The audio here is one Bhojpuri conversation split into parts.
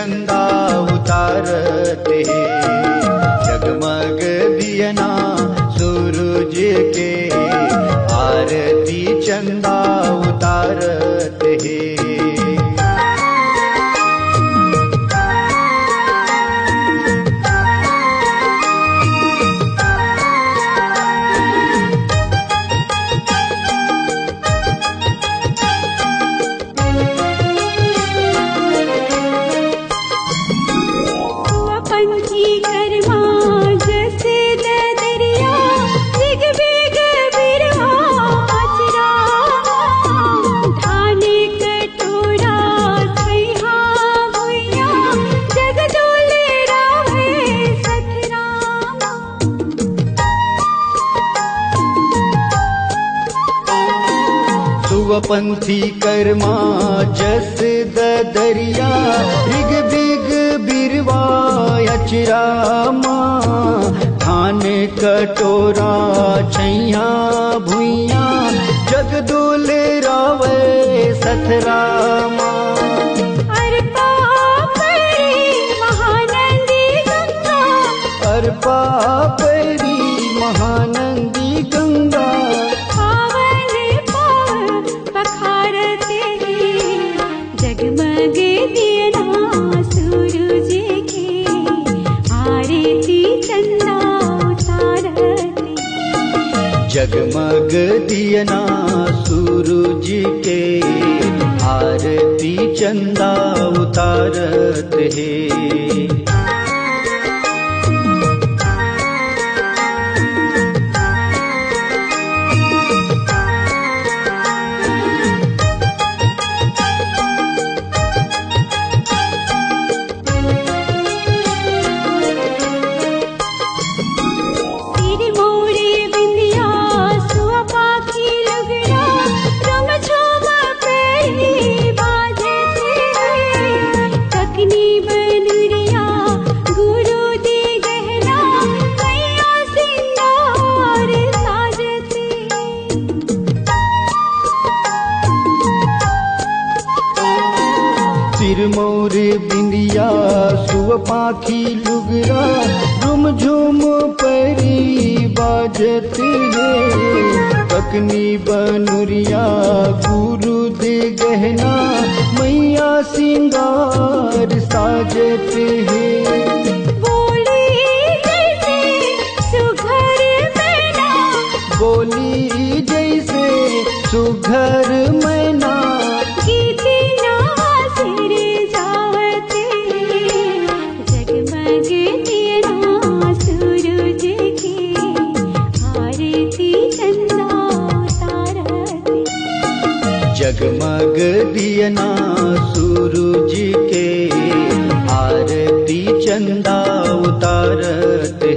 चंदा उतारते जगमग दियना सूरज के आरती चंदा उतारते पंथी कर्मा जस दरिया ऋग बिग बिरवा अचरामा धान कटोरा छैया भुइया जगदोल रावे सथरामा अर्पा परी महानंदी गंगा अर्पा परी महानंदी गंगा जगमग दियना सूरज के आरती चंदा उतारते जगमग दियना सूरज के आरती चंदा उतारते सिरमौर बिंदिया सुव पाखी लुगरा झुम झुम परी बाजत है ककनी बनुरिया गुरु दे गहना मैया सिंगार साजत है बोली जैसे सुघर मैना बोली जैसे सुघर मैना जगमग दियना सूरज के आरती चंदा उतारते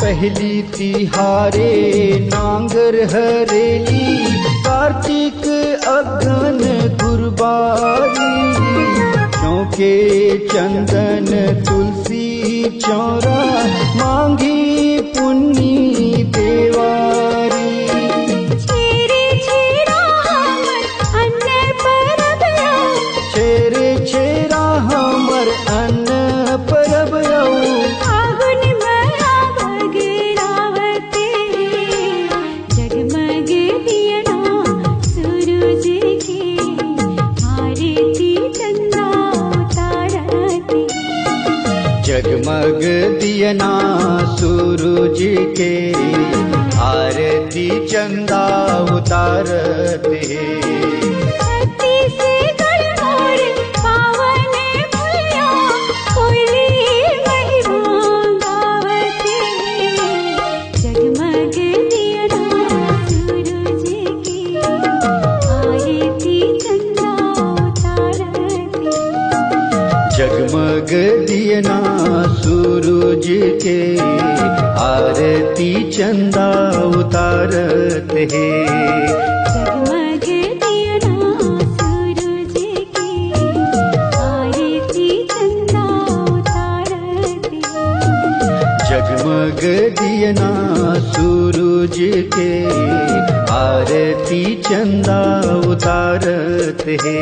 पहली तिहारे नांगर हरेली कार्तिक अगन गुरबारी चौके चंदन तुलसी चौरा मांगी पुन्नी देवारी छेरे छेरा हमर अन्न परब फागुन मया बगरावते जगमग दियना सूरज के आरती चंदा उतारते जगमग दियना सूरज के आरती चंदा उतारते पावन भैया कोयली महिमा आरती चंदा उतारत है। जगमग दिया ना सूरज के आरती चंदा उतारत है। जगमग दियना सूरज के आरती चंदा उतारत है।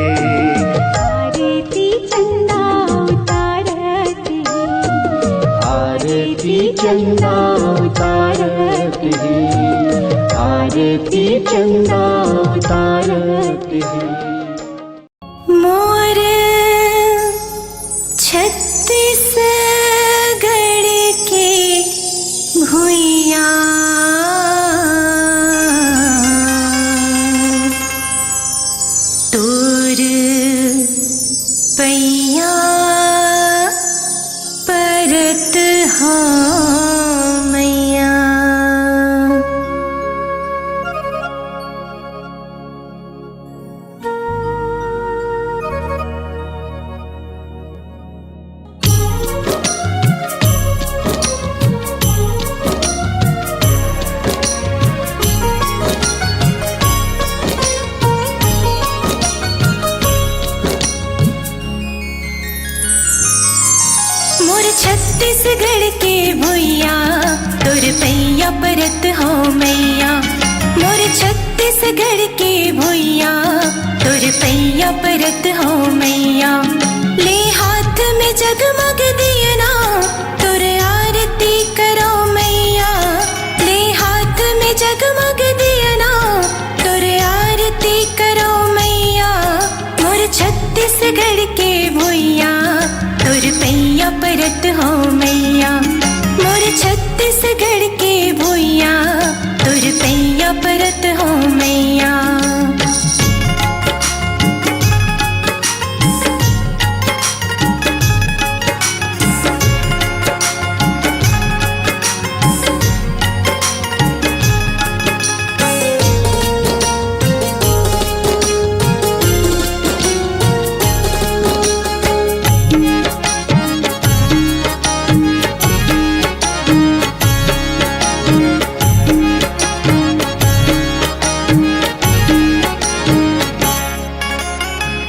आरती चंदा उतारत है। आरती चंदा उतारत है। आरती चंदा उतारत है। मोर छत्तीसगढ़ के भुइया तोर पैया परत हाँ मैया। मोर छत्तीसगढ़ के भुइया तोर पैया परत हो मैया। मोर छत्तीसगढ़ के भुइया तोर पैया परत हो मैया। ले हाथ में जगमग दियना तोर आरती करो मैया। ले हाथ में जगमग दियना तोर आरती करो मैया। मोर छत्तीसगढ़ के भुइया तोर पैया परत हो मैया। मोर छत्तीसगढ़ के भुइया तोर पैया परत हो मैया।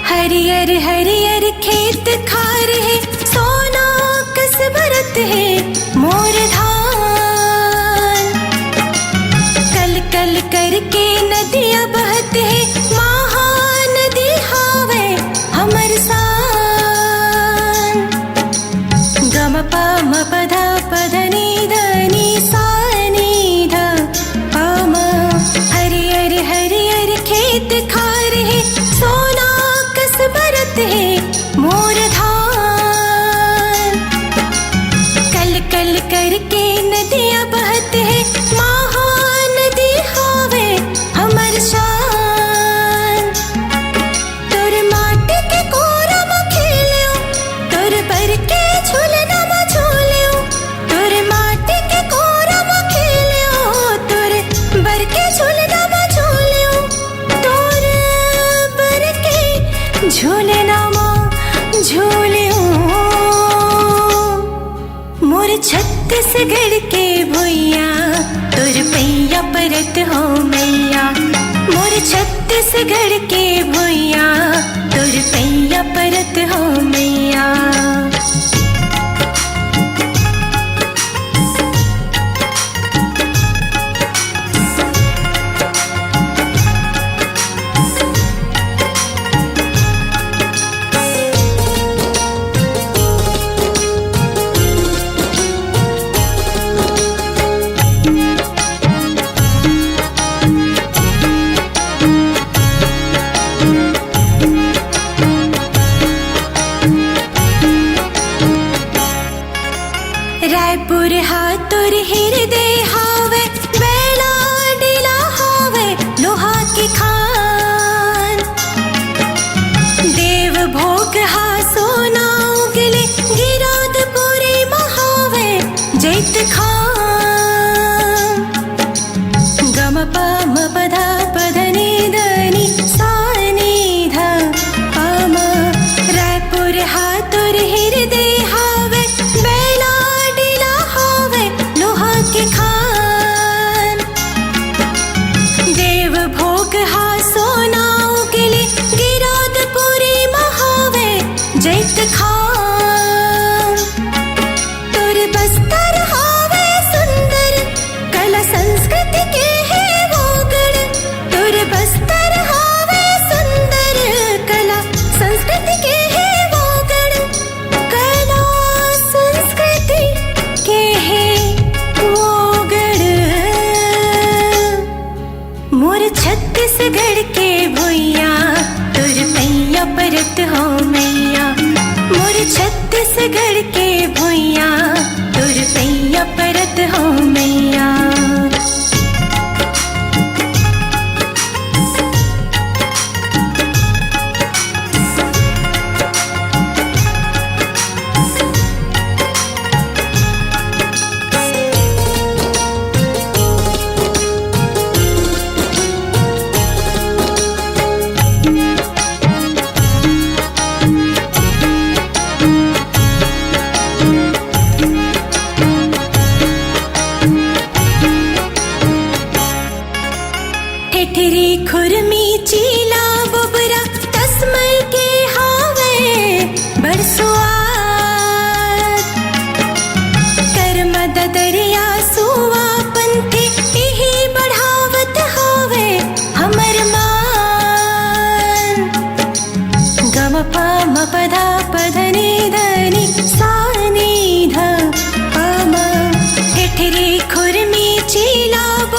हरियर हरियर खेत खार है सोना कस भरत है मोर धान। कल कल करके नदियाँ बहत है महानदी हावे हमर सान। गम पा म पधा पधनी धनी सानी ध पाम। हरियर हरियर खेत खार है सोना कस भरत है मोर धान। कल कल करके नदियाँ बहत है महानदी हावे हमर शान। तोर माटी के कोरा म खेलियो तोर बर के झूलना म झूलियो। तोर माटी के कोरा म खेलियो तोर बर के झूलना म झूलियो। तोर बर के झूलना म झूलियो। मोर छत्तीसगढ़ के भुइया तोर पैया परत हो मैया। मोर छत्तीसगढ़ के भुइया तोर पैया परत हो मैया। रायपुर हातुर हृदय हावे बेला डिला हावे लोहा की खान। देव भोग हा सोना उगले गिराधपुरी महावे जैत खान। गम पा म पधा पधनी धनी सानी ध पाम। रायपुर हातुर हृदय हावे बेला डिला हावे लोहा के खान।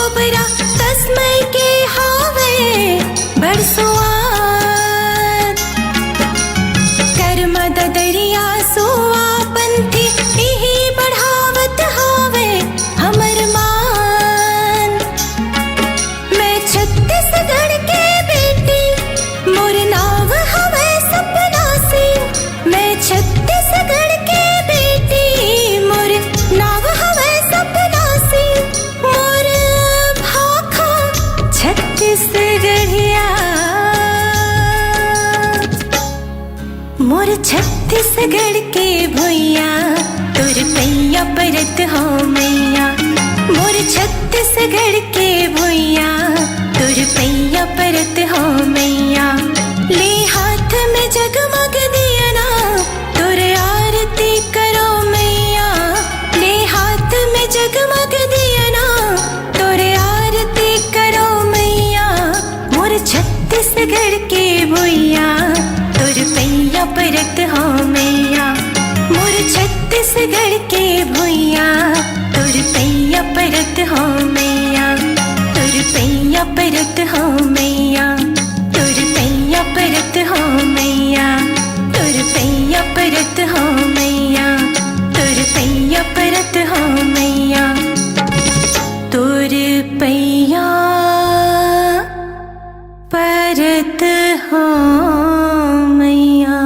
ओबरा तस्मै के हावे बरसुआत कर्म दरिया सुआ पंथी इही बढ़ावत हावे हमर मान। मैं छत्तीसगढ़ के बेटी मोर नाव हवे सपना सिंह। मैं छत्तीसगढ़ के बेटी मोर नाव हवे सपना सिंह। मोर भाखा छत्तीसगढ़िया मोर छत्तीसगढ़ के भुइया तोर पैया परत हो मैया। मोर छत्तीसगढ़ के भुइया तोर पैया परत हो मैया। ले हाथ में जगमग दिया ना तोर आरती करो मैया। ले हाथ में जगमग दिया ना तोर आरती करो मैया। मोर छत्तीसगढ़ के भुइया तोर पैया परत हो मैया। मोर छत्तीसगढ़ के भुइया तोर पैया परत हो मैया। तोर पैया परत हो मैया। तोर पैया परत हो मैया। तोर पैया परत हो मैया। तोर पैया परत हो मैया। तोर पैया परत हो मैया।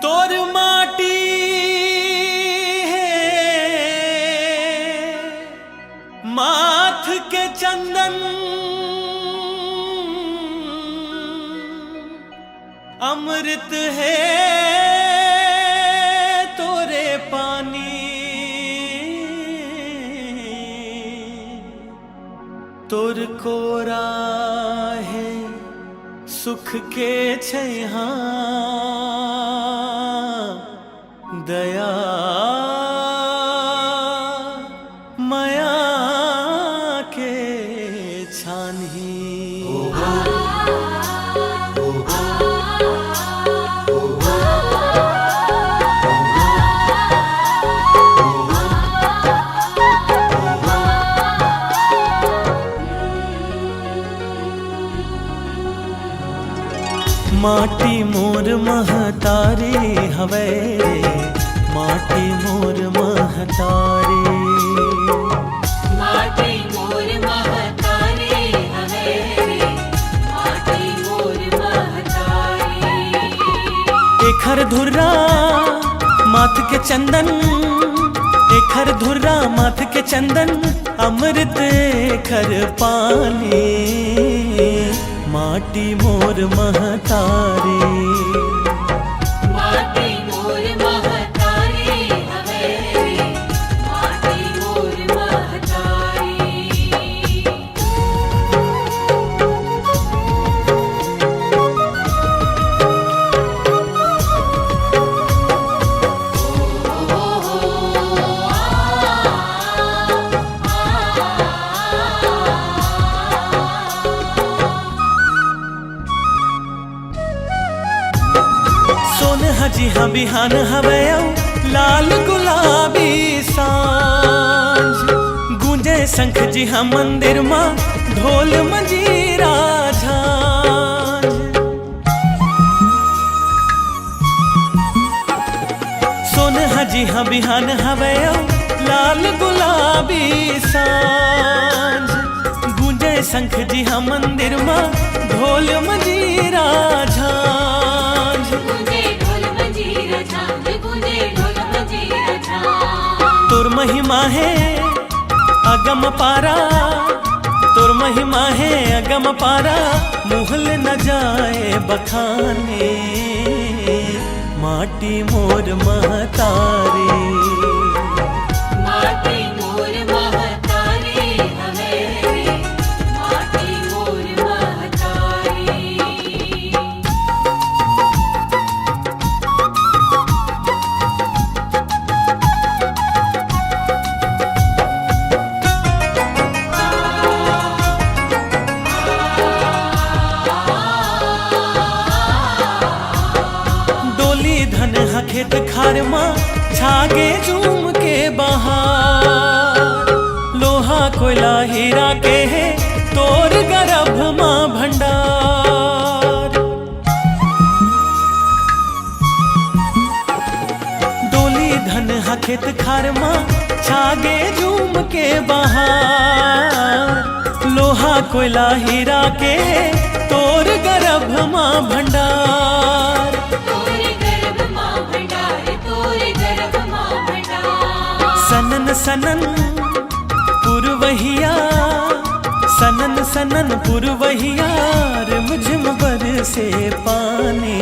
तोर माटी है माथ के चंदन अमृत है तोरे पानी। तोर कोरा है सुख के छैहा दया माया के छानही। माटी मोर महतारी हवे रे। माटी मोर महतारी। माटी मोर महतारी हवे रे। माटी मोर महतारी। एखर धुर्रा माथ के चंदन। एखर धुर्रा माथ के चंदन अमृत एखर पानी। माटी मोर महतारी। माटी मोर महतारी हवे रे। माटी मोर महतारी। जी हाँ बिहान हवे लाल गुलाबी सांझ। गूंजे शंख जी हाँ मंदिर माँ ढोल मंजीरा झांझ। सोनहा जी हाँ बिहान हवे लाल गुलाबी सांझ। गूंजे शंख जी हाँ मंदिर माँ ढोल मंजीरा झांझ। तोर महिमा है अगम पारा। तोर महिमा है अगम पारा। मुहल न जाए बखाने। माटी मोर महतारी। माटी मोर महतारी हवे रे। माटी मोर महतारी। खेत खार माँ छागे झूम के बहार। लोहा कोयला हीरा के है तोर गर्भ माँ भंडार। डोली धन हा खेत खार माँ छागे झूम के बहार। लोहा कोयला हीरा के है तोर गर्भ माँ भंडार। तोरे गर्भ माँ भंडार, तोरे गर्भ माँ भंडार। सनन सनन पुरवहिया, सनन सनन पुरवहिया, रिमझिम बरसे पानी,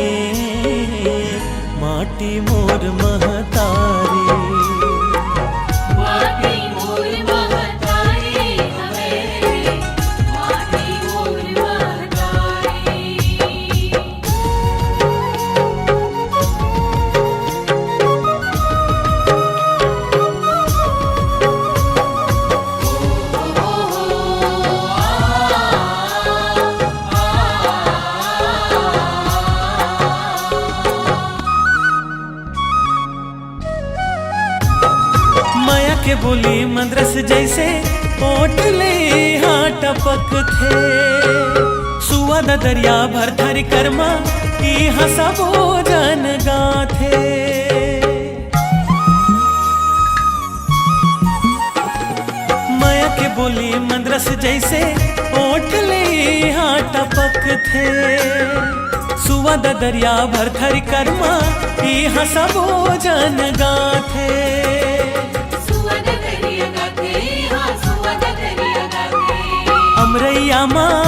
माटी मोर महतारी। माटी मोर महतारी हवे, माटी मोर महतारी। माया के बोली मद्रस जैसे ओट ले हाँ टपक थे। सुआ द दरिया भर थर कर्मा की हसबो जन गाथे। माया के बोली मद्रस जैसे ओट ले हाँ टपक थे। सुआ द दरिया भर थर कर्मा की हसबो जन गाथे। सुवद दरिया गाथे, हाँ सुवद दरिया गाथे। अमरैया माँ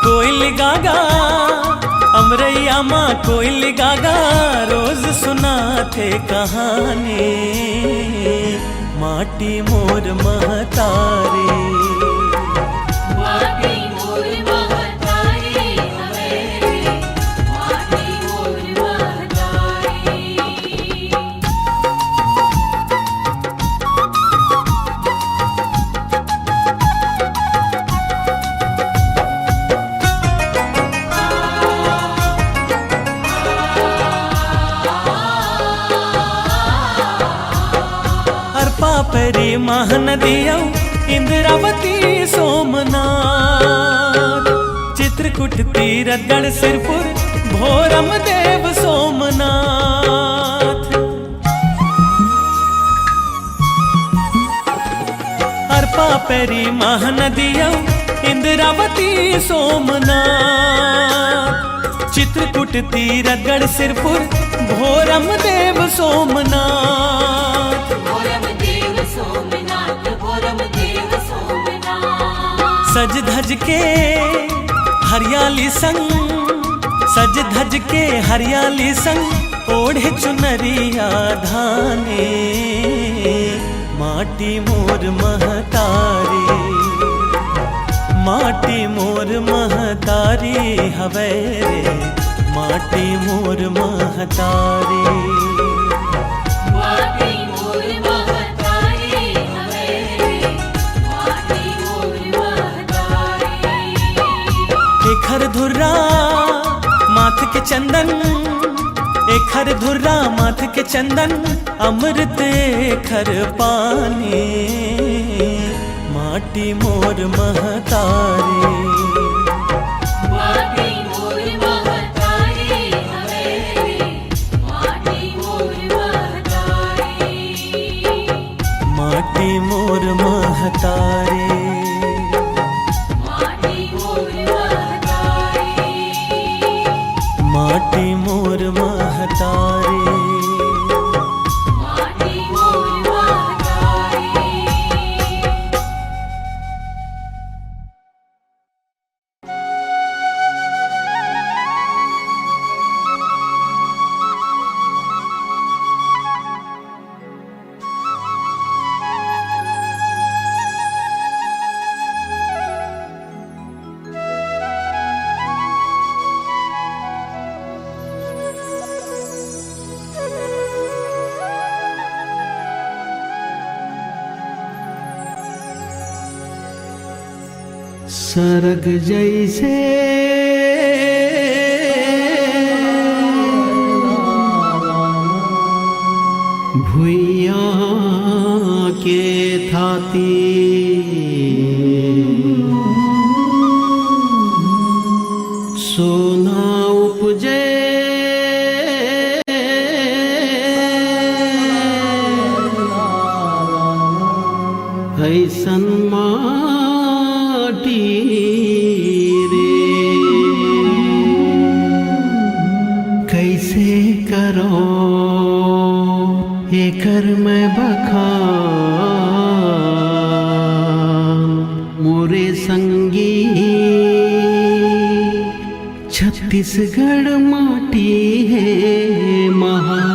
कोयल गागा, अमरैया माँ कोयल गागा, रोज सुनाते कहानी, माटी मोर महतारी। माटी मोर महतारी हवे, माटी मोर महतारी। अर्पा परी महानदियौ इंद्रावती सोमनाथ। चित्रकूट तीरथगढ़ सिरपुर भोरम देव सोमनाथ। अर्पा पेरी महानदियौ इंद्रावती सोमनाथ। चित्रकूट तीरथगढ़ सिरपुर भोरम देव सोमनाथ। भोरम देव सोमनाथ, भोरम देव सोमनाथ। सज धज के हरियाली संग, सज धज के हरियाली संग, ओढ़े चुनरिया धाने, माटी मोर महतारी। माटी मोर महतारी हवे रे, माटी मोर महतारी। माटी मोर महतारी हवे, माटी मोर महतारी। एखर धुर्रा माथ के चंदन, एखर धुर्रा माथ के चंदन, अमृत एखर पानी, माटी मोर महतारी। माटी मोर महतारी हवे, माटी मोर महतारी। माटी मोर महतारी। माटी मोर महतारी। माटी मोर महतारी। माटी मोर महतारी। सरग जैसे भुइया के थाती सोना उपजे ऐसन माटी रे कैसे करो एकर मैं बखान मोरे संगी छत्तीसगढ़ माटी है महान।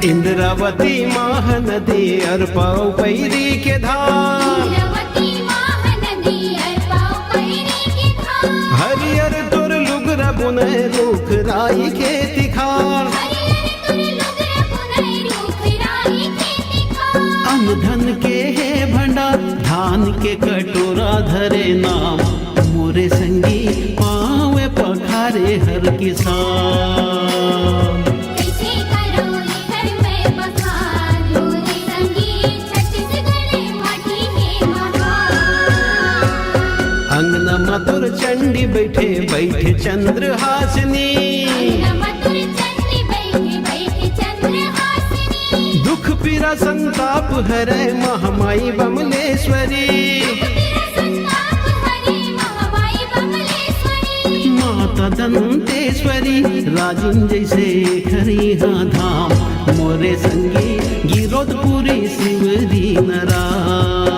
इंद्रावती महानदी अरपाव पैरी के धार हरियर तुर लुगरा बुने रुख राई खेती खार अन्न धन के है भंडार धान के कटोरा धरे नाम मोरे संगी पावे पखारे हर किसान। अंगना मधुर चंडी बैठे बैठे चंद्रहासिनी दुख पीरा संताप हरे महामाई बमलेश्वरी माता दंतेश्वरी राजिन जैसे खरीहा धाम मोरे संगी गिरोधपुरी शिवरी नारायण।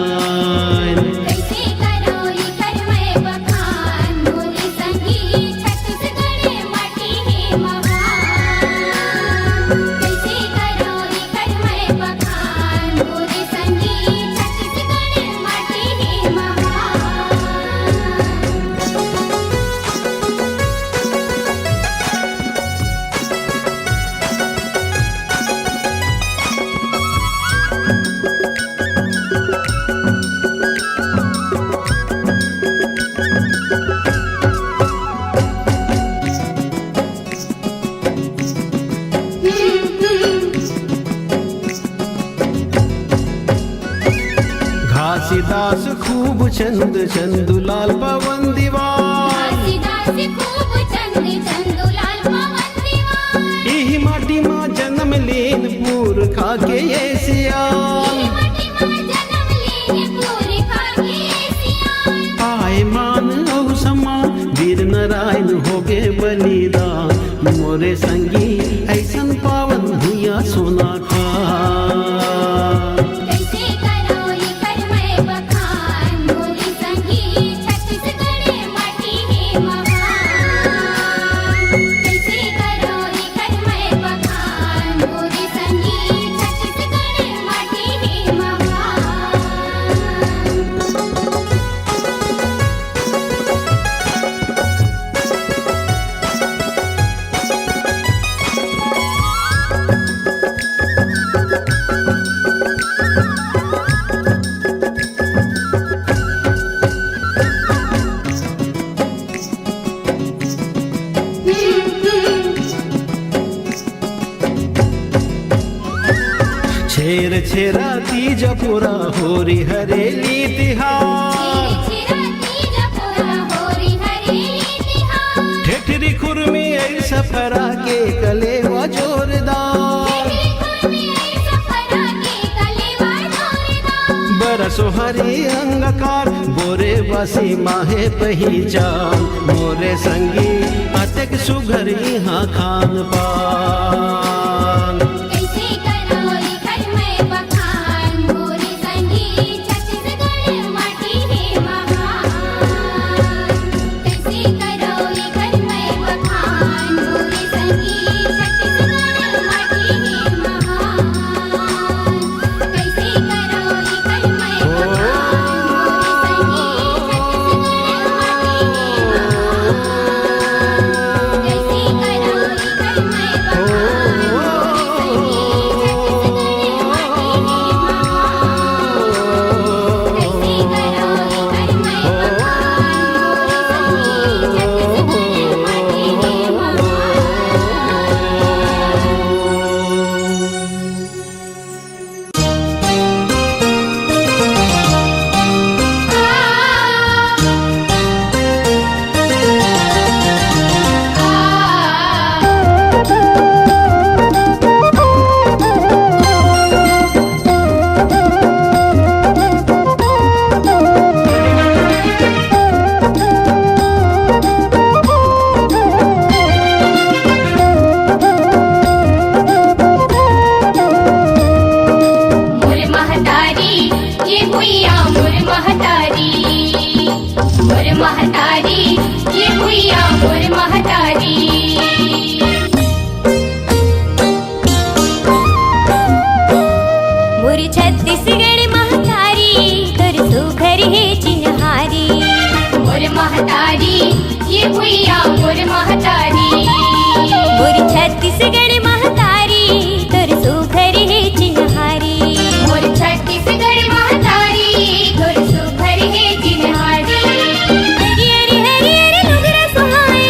घासीदास खूब चंद चंदुलाल पवन दीवान यही माटी माँ जन्म लीन पूर खा के ये सियाल आए मान औ समान वीर नारायण हो गए बलिदान मोरे संगी ऐसन पावन भैया सोना खा। छेर छेरा तीज पुरा होरी हरेली तिहार ठेठरी खुरमी ऐसा फरा के कलेवा जोरदार बरसो हरी अंगकार गोरे बसी माहे पहचान मोरे संगी अतक सुघर यहाँ खान पान। कैसे करो मोर छत्तीसगढ़ महतारी तोर सुघर है चिन्हारी मोर महतारी ये भैया मोर महतारी मोर छत्तीसगढ़ महतारी तोर सुघर है चिन्हारी मोर छत्तीसगढ़ महतारी तोर सुघर है चिन्हारी हरी हरी हरी हरी लुगरा सुहाए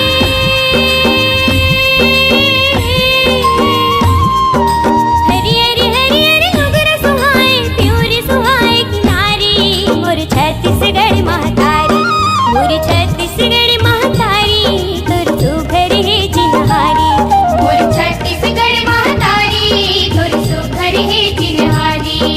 हरी हरी हरी हरी लुगरा सुहाए प्यूरी सुहाए किनारी मोर छत्तीसगढ़ महतारी मोर छत्तीसगढ़ महतारी तोर सुघर है चिन्हारी मोर छत्तीसगढ़ महतारी तोर सुघर है चिन्हारी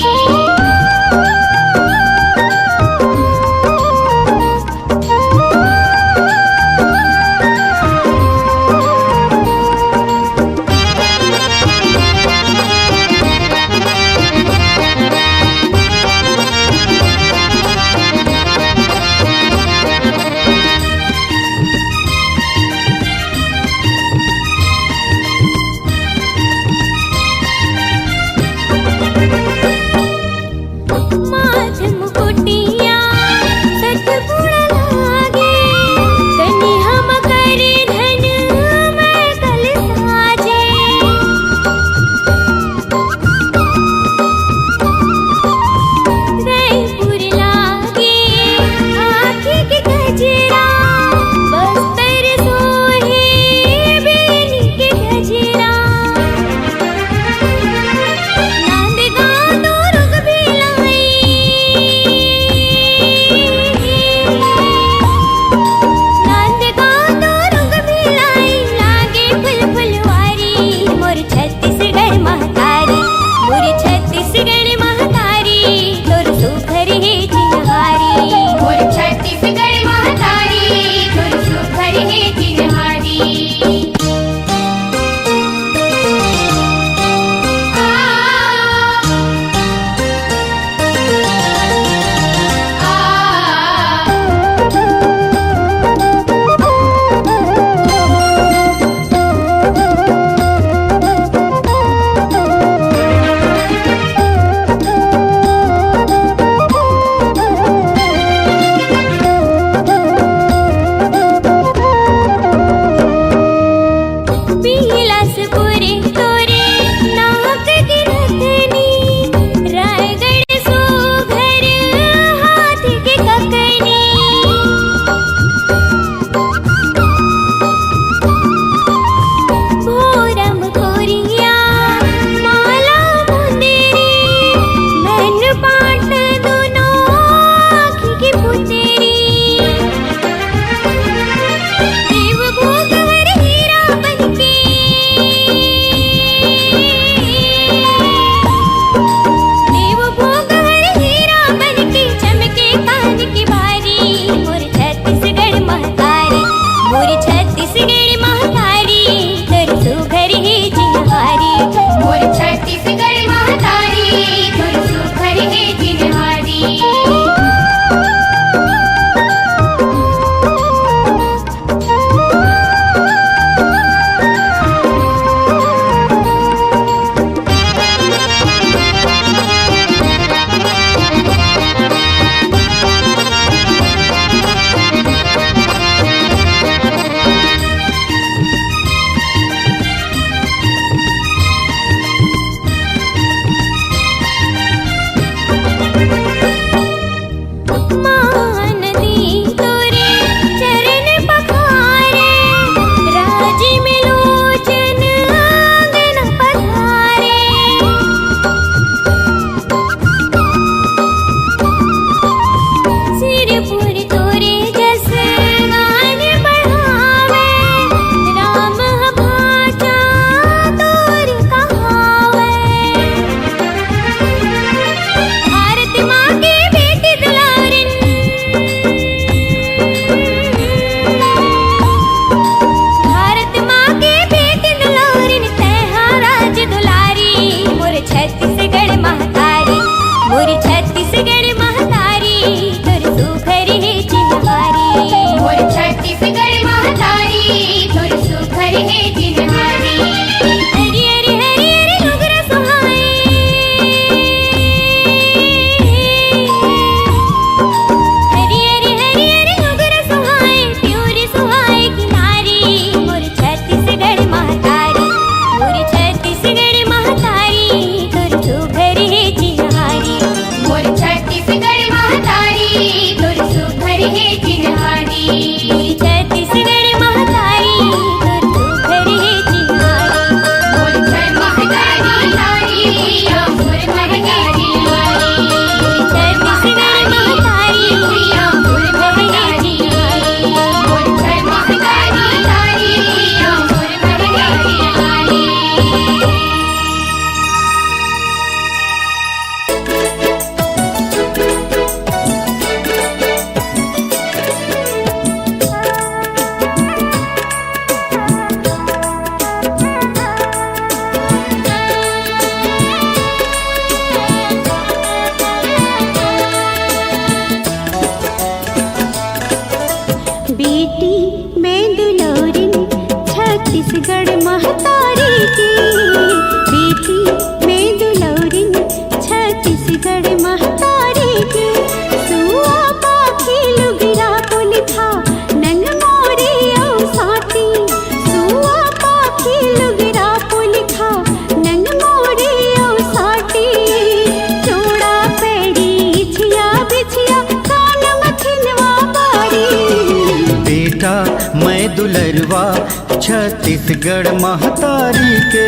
छत्तीसगढ़ महतारी के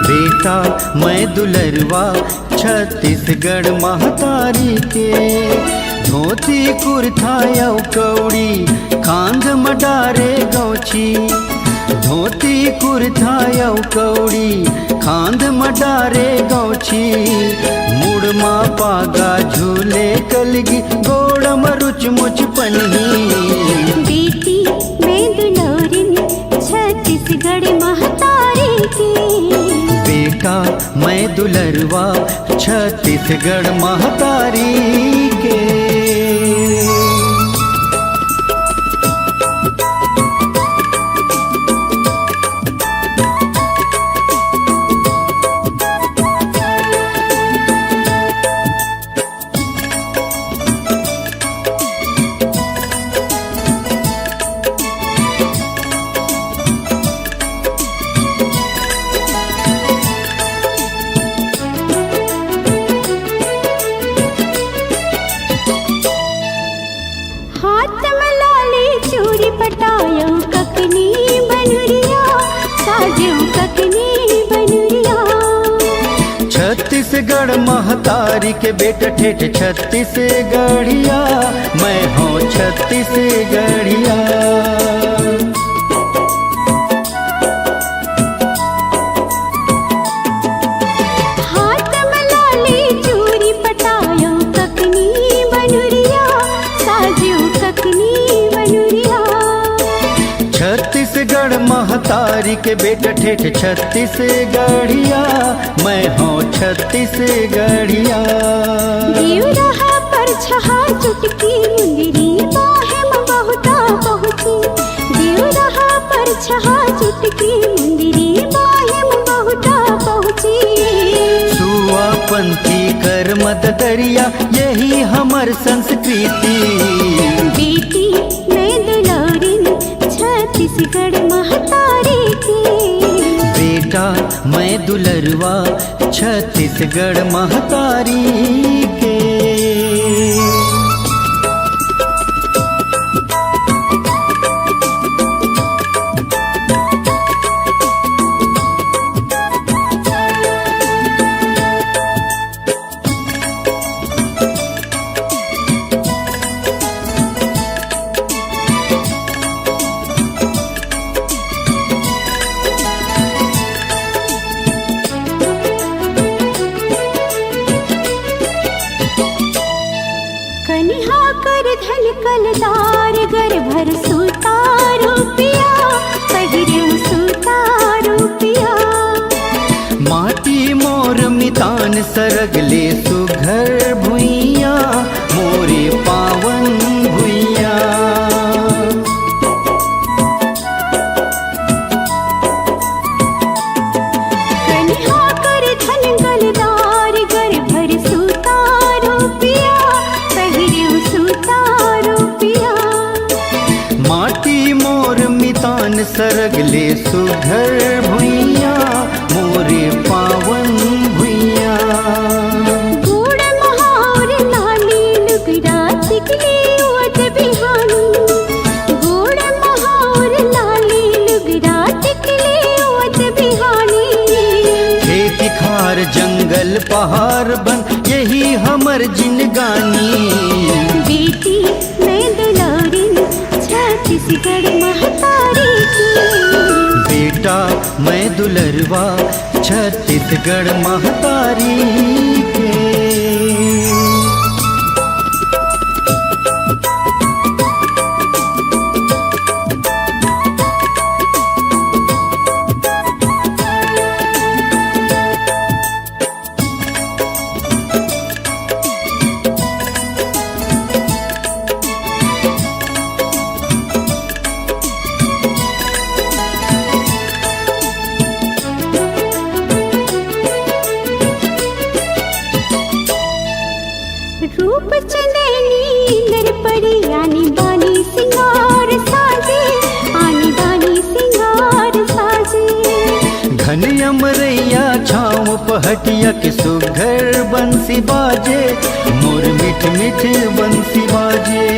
बेटा मैं दुलरवा छत्तीसगढ़ महतारी के धोती कुर्ता यौ कौड़ी खांद मडारे गौछी धोती कुर्ता यौ कौड़ी खांद मडारे गौछी मुड़मा पागा झूले कलगी गोड़म रुच मुच पन्ही बेटी मैं दुलौरिन छत्तीसगढ़ महतारी के बेटा मैं दुलरवा छत्तीसगढ़ महतारी के हाथ में लाली चूड़ी पटायो ककनी बनुरिया साजो ककनी बनुरिया छत्तीसगढ़ महतारी के बेटा ठेठ छत्तीसगढ़िया मैं हूँ छत्तीसगढ़िया हाथ में लाली चूड़ी पटायो ककनी बनुरिया साजो ककनी बनुरिया छत्तीसगढ़ महतारी के बेटा ठेठ छत्तीसगढ़िया मैं हूँ छत्तीसगढ़िया जीव रहा पर छहा चुटकी मुंदरी बाहेम बहुता पहुँची जीव रहा पर छहा चुटकी मुंदरी बाहेम बहुता पहुँची सुआ पंथी कर मत दरिया यही हमर संस्कृति बेटी मैं दुलौरिन छत्तीसगढ़ महतारी के बेटा मैं दुलरवा छत्तीसगढ़ महतारी के कनिहा कर धन कलदार गर भर सूता रुपिया पहिरे सूता रुपिया माटी मोर मितान सरगले सुघर भुइया मोरे पावन भुइया कनिहा कर धन कलदार गर भर सूता रुपिया पहिरे सूता रुपिया माटी मोर मितान सरगले सुघर भुइया मोरे पावन भुइया गुड़ महावर लाली लुगड़ा तिकली ओत बिहानी गुड़ महावर लाली लुगड़ा तिकली ओत बिहानी खेती खार जंगल पहाड़ बन यही हमर जिनगानी बेटी मैं दुलौरिन छत्तीसगढ़ महतारी की बेटा मैं दुलरवा छत्तीसगढ़ महतारी के रूप चंदेली नरपड़ी आनी बानी सिंगार साजे आनी बानी सिंगार साजे घन अमरैया छाँव पहटिया के सुघर बंसी बाजे मोर मिठ मिठ बंसी बाजे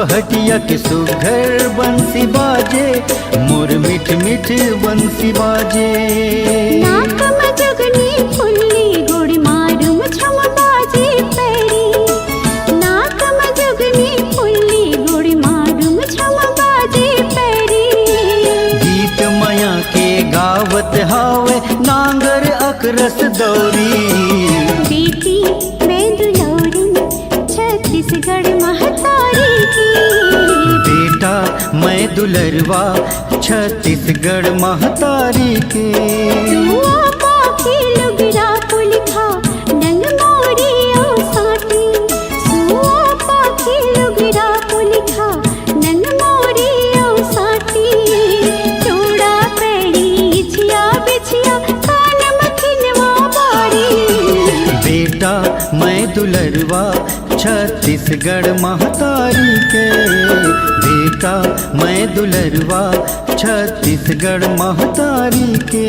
पहटिया के सुघर बंसी बाजे मोर मिठ मिठ बंसी बाजे। नाक में जुगनी फुल्ली गुड़ मारूम छम बाजे पैरी। नाक में जुगनी फुल्ली गुड़ मारूम छम बाजे पैरी। गीत माया के गावत हावे नांगर अकरस दौरी। बेटी मैं दुलौरी छत्तीसगढ़ महतारी की। बेटा मैं दुलरवा छत्तीसगढ़ महतारी के। सुआ पाखी लुगरा पुलिखा नंग मोरी ओ साटी। सुआ पाखी लुगरा पुलिखा नंग मोरी ओ साटी। चूड़ा पैड़ी छिया बिछिया कान मखिनवा बारी। बेटा मैं दुलरवा छत्तीसगढ़ महतारी के। बेटा मैं दुलरवा छत्तीसगढ़ महतारी के।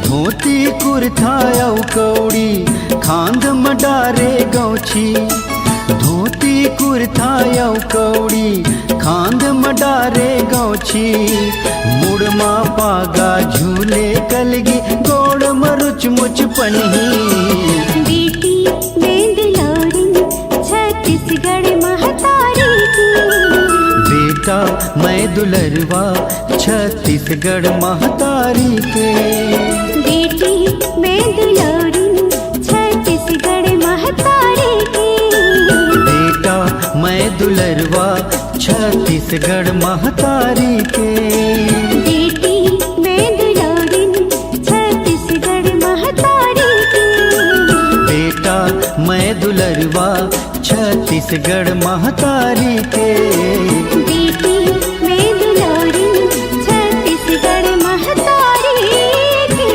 धोती कुर्ता औ कौड़ी खांद मडारे गौछी। धोती कुर्ता औ कौड़ी खांद मडारे गौछी। मुड़मा पागा झूले कलगी गोड़ मरुच मुच पनही। बेटी मैं दुलौरी छत्तीसगढ़ महतारी की। बेटा मैं दुलरवा छत्तीसगढ़ महतारी के। बेटी मैं दुलौरी छत्तीसगढ़ महतारी की। बेटा मैं दुलरवा छत्तीसगढ़ महतारी के। बेटी मैं दुलौरी छत्तीसगढ़ महतारी की। बेटा मैं दुलरवा छत्तीसगढ़ महतारी के। बेटी मैं दुलौरी छत्तीसगढ़ महतारी की।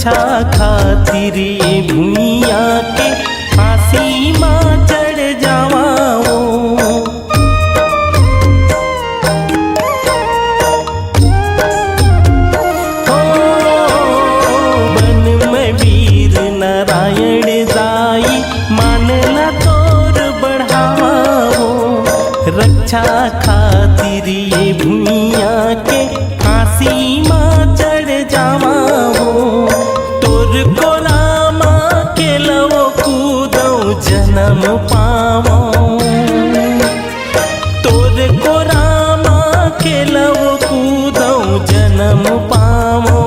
रक्षा खातिर ये भूमिया के फांसी माँ चढ़ जावा हो। वन में वीर नारायण दाई मानला तोर बढ़ावा हो। रक्षा खातिर ये भूमिया के फांसी माँ चढ़ जावा हो। तोर को रामा के लवो कूदो जन्म पावो। तोर को रामा के लवो कूदो जन्म पावो।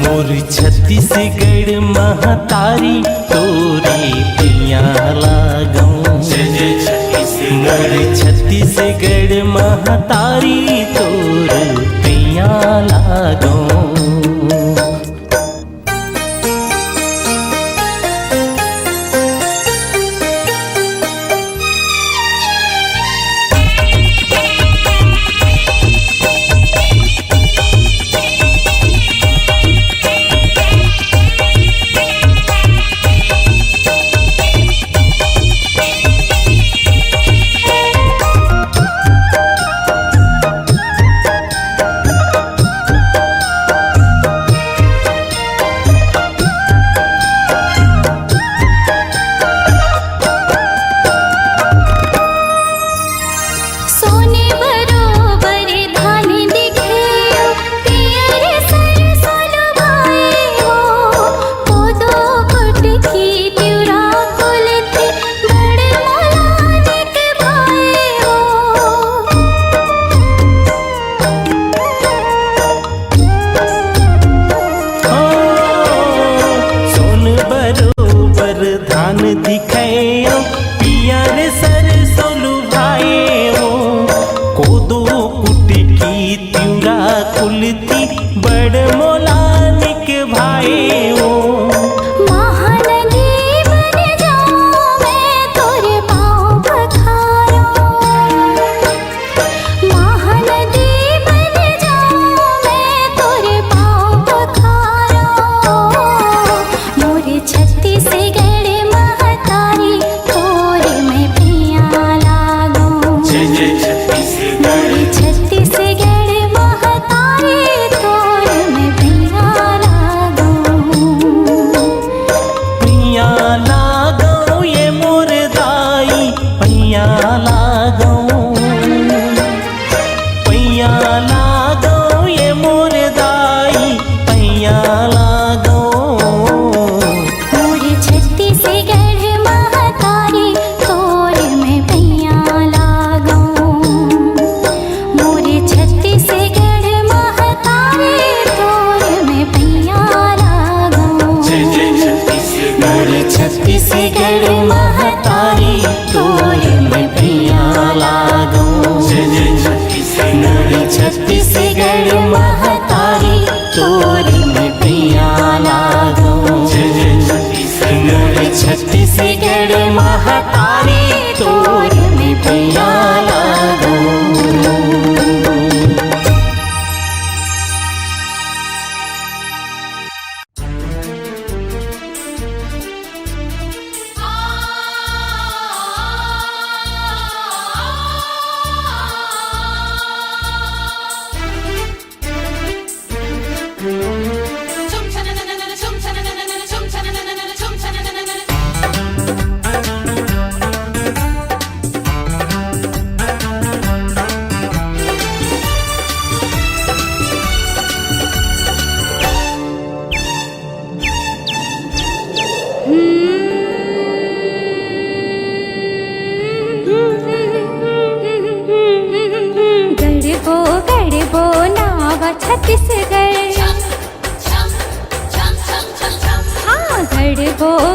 मोर छत्तीसगढ़ महतारी तोरे पिया लागो। मोर छत्तीसगढ़ महतारी तोर पिया लागो।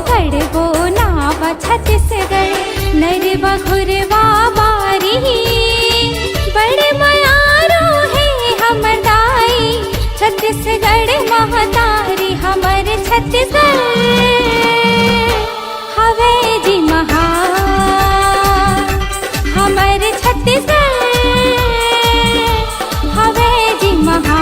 गढ़बो नावा छत्तीसगढ़ नरवा घुरवा बारी बड़े मयारो है हमर दाई छत्तीसगढ़ महतारी हमर छत्तीसगढ़ हवे जी महा हमर छत्तीसगढ़ हवे जी महा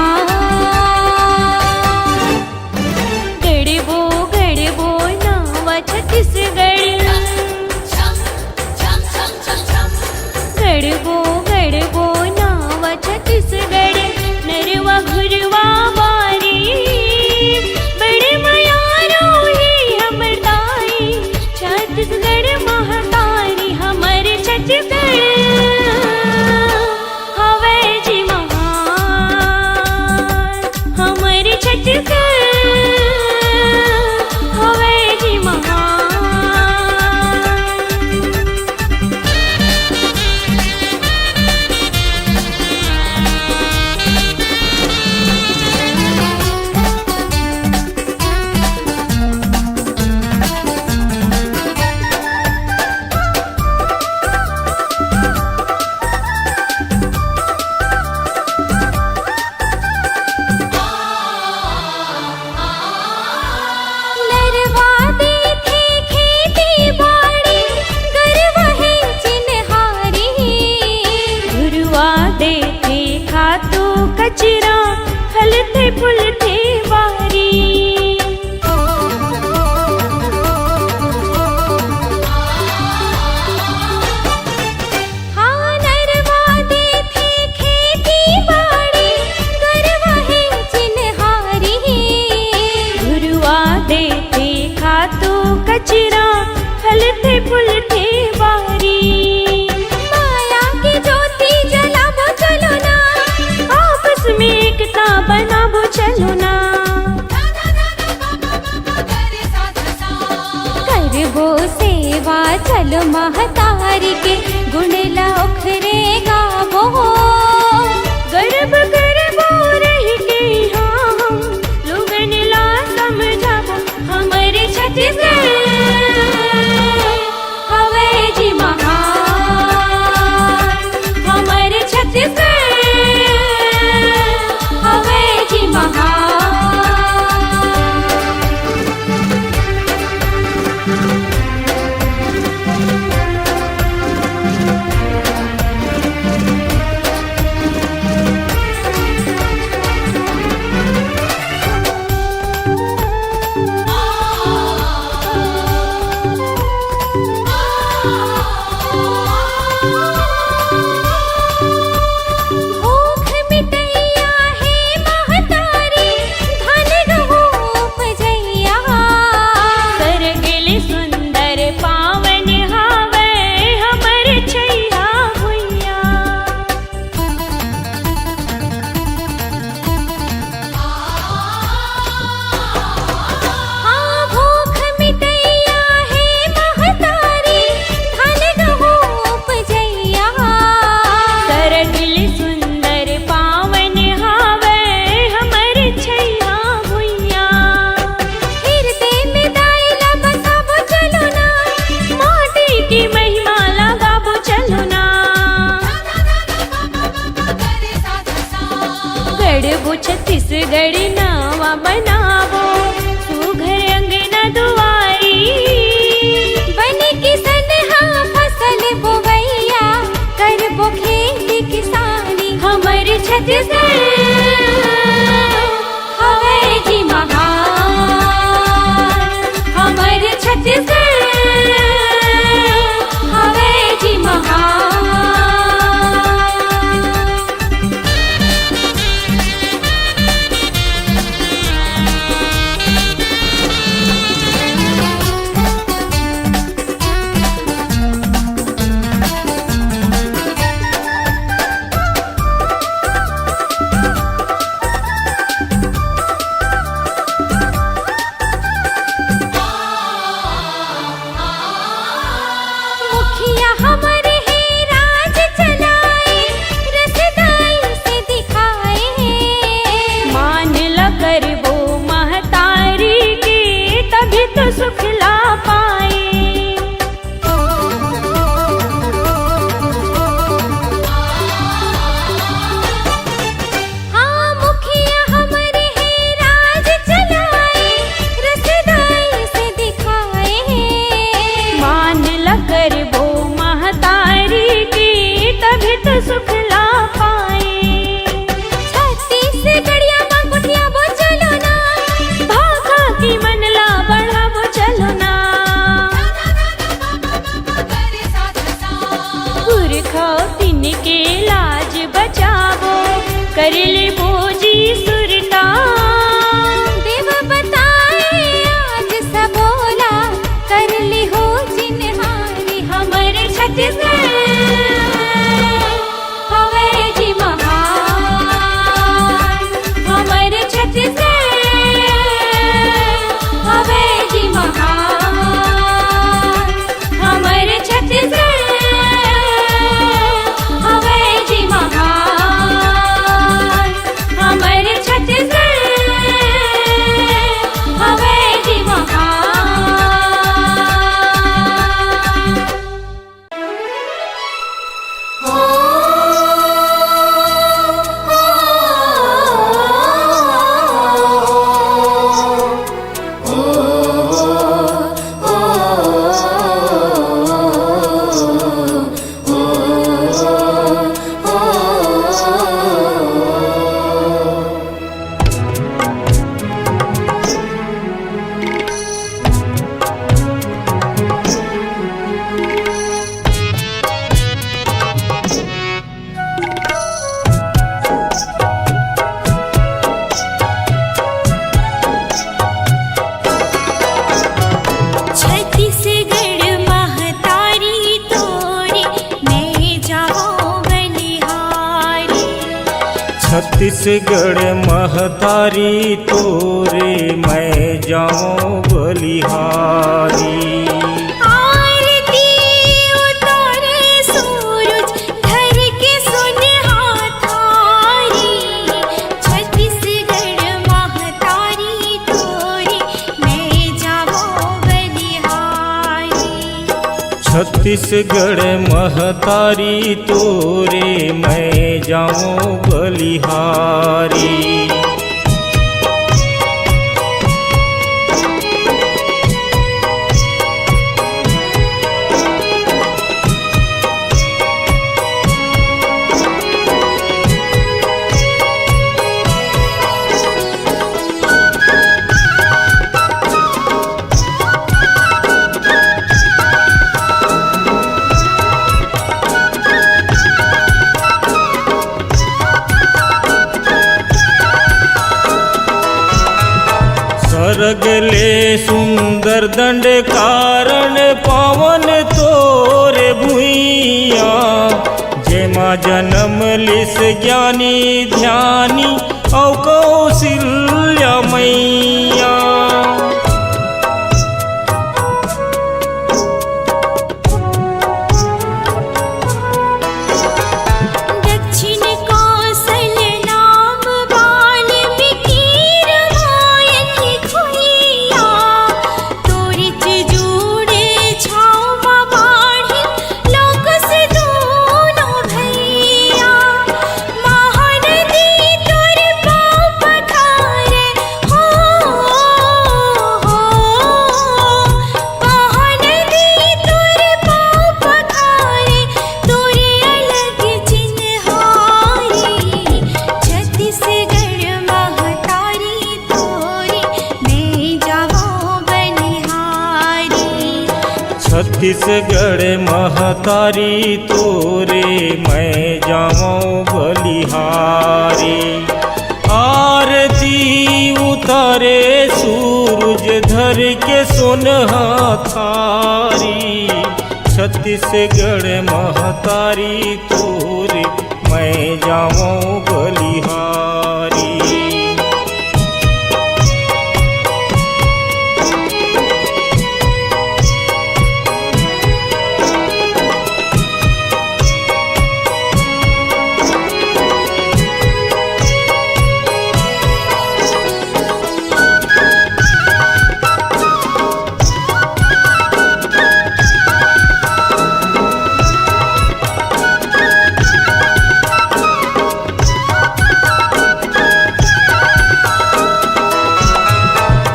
कचरा फलते फूलते वारी। हाँ नरवा देथे खेती बाड़ी, गरवा है चिन्हारी। गुरुआ देथे खातू कचरा फलते फूलते वारी। माया की ज्योति जलाबो चलो ना, आपस में एकता बनाबो चलो ना। करबो सेवा चलो महतारी के, गुण लौखरे गाबो। गर्भ करबो रही के हाँ हम, लोगन ला समझाबो। हमरे छत्तीसगढ़ हवे जी महान, हमरे छत्तीसगढ़ हवे जी महान। भूख मिटैया है महतारी, धन गहू उपजैया। सरगिल सुंदर पावन हावे, हमर छैया भुइया। हाँ भूख मिटैया है महतारी, धन गहू उपजैया। सरगिल सुंदर पावन हावे, हमर छैया भुइया। हृदय में दाइला बसाबो चलो ना, माटी की महिमा लगाबो चलो ना। गढ़बो छत्तीसगढ़ नावा बनाबो, सुघर अंगना दुआरी। बन किसन हाँ फसल बोवैया, करबो खेती किसानी। हमर छत्तीसगढ़ हवे जी महान, हमर छत्तीसगढ़ हवे जी महान। मुखिया हमरे है राज चलाए, रसदाई से दिखाए। मान ल करबो महतारी के, तभी तो सुख ला पाए। हाँ मुखिया हमरे है राज चलाए, रसदाई से दिखाए। मान ल करबो महतारी की, तभी तो सुख ला पाए। छत्तीसगढ़िया माँ कुटिया बो चलो ना, भाखा की मन ला बढ़ाबो चलो ना। पुरखा तिन के लाज बचाबो, कर लेबो जी सुरता। देव बताए आज सबोला, कर ली हो चिन्हारी। हमर छत्तीसगढ़ हवे जी महान, हमर छत्तीसगढ़ हवे जी महान। हमर छत्तीसगढ़ हवे जी महान, हमर छत्तीसगढ़ छत्तीसगढ़ महतारी तोरे मैं जाऊं बलिहारी। आरती उतारे सूरज घर के सुन हाथारी, छत्तीसगढ़ महतारी तोरे मैं जाऊं बलिहारी। छत्तीसगढ़ महतारी तोरे मैं जाऊं बलिहारी। सरगले सुंदर दंड कारण पावन तोरे भुइया, जेमा जन्म लिस ज्ञानी ध्यानी औ कौशल्या मैया। दक्षिण कौशल नाम वाल्मीकि रामायण खोइया, तोरिच जोड़े छाव बाढ़ी लोक से दोनों भैया। महानदी तोर पाँव पखारे हो, महानदी तोर पाँव पखारे तोरे अलग चिन्हारी, छत्तीसगढ़ महतारी तोरे मैं जाऊं बलिहारी। छत्तीसगढ़ महतारी तोरे मैं जाऊं बलिहारी। आरती उतारे सूरज धर के सोनहा थारी, छत्तीसगढ़ महतारी तोरे मैं जाऊं बलिहारी।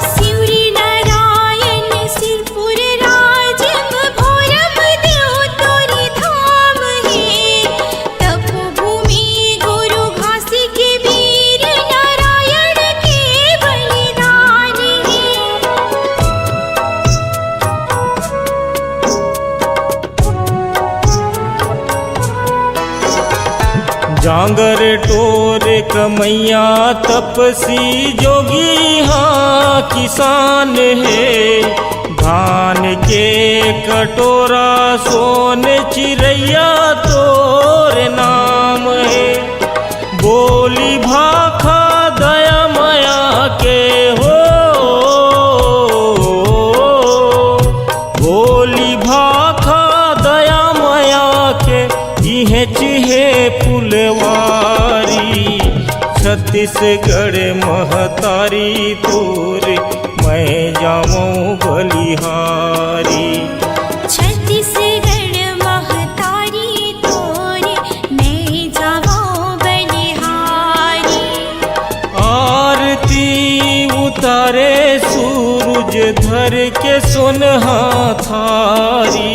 सिवरी नारायण सिरपुर राजम भोरम देव तोरी धाम है, तपोभूमि गुरु घासी के वीर नारायण के बलिदान जांगर टोर कमैया तपसी जोगी हाँ किसान है, धान के कटोरा सोन चिरैया तोर नाम है। बोली भाखा दया माया के हो, बोली भाखा दया माया के इहे चिहे फुलवारी। छत्तीसगढ़ महतारी तोरे मैं जाऊं बलिहारी। छत्तीसगढ़ महतारी तोरे मैं जाऊं बलिहारी। आरती उतारे सूरज धर के सोनहा थारी,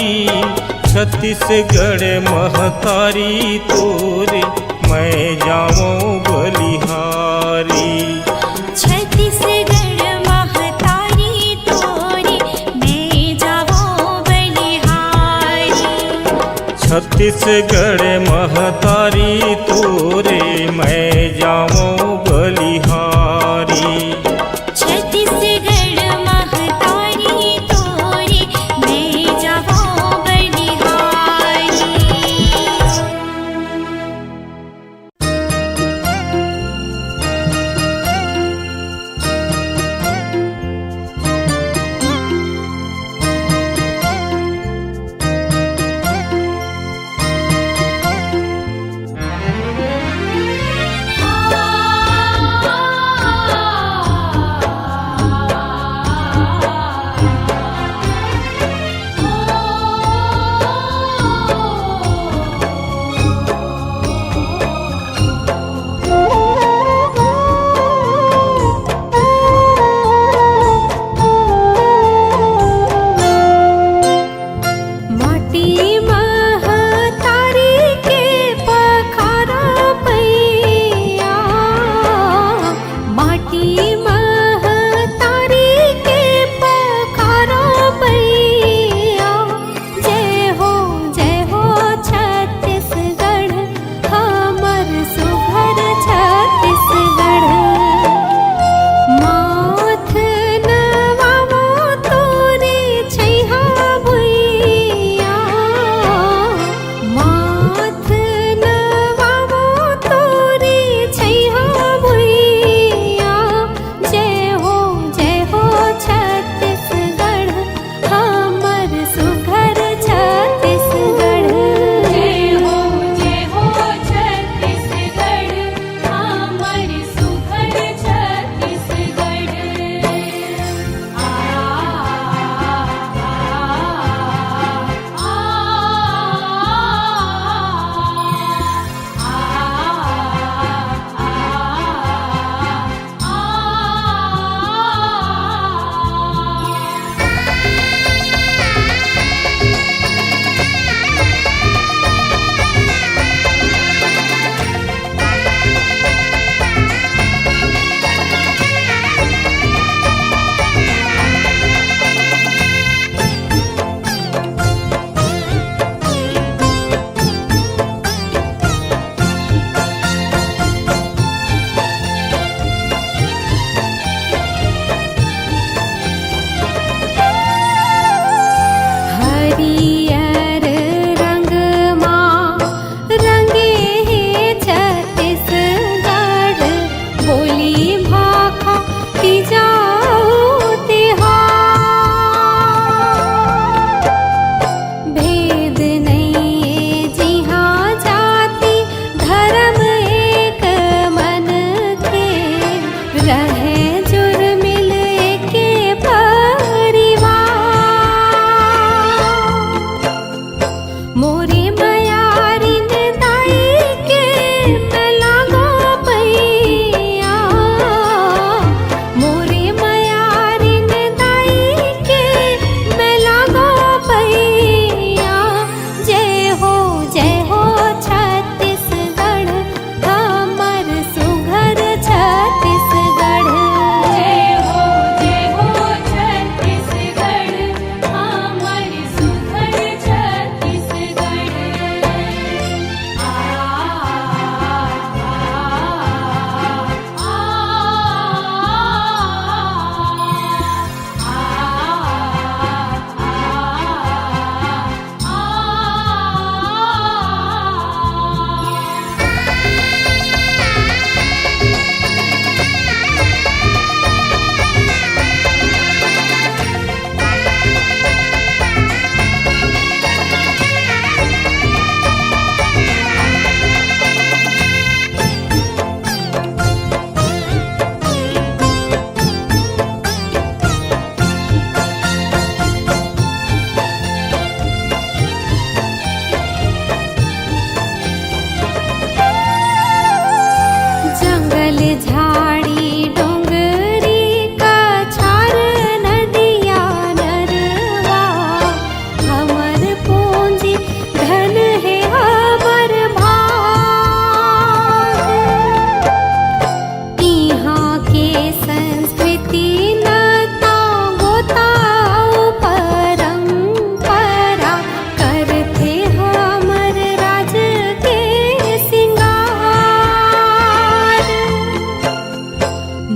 छत्तीसगढ़ महतारी तोरे मैं जाऊं बलिहारी। छत्तीसगढ़ महतारी तोरे मैं जाऊं बलिहारी। छत्तीसगढ़ महतारी तोरे मैं जाऊं बलिहारी। छत्तीसगढ़ महतारी तोरे मैं जाऊं बलिहारी।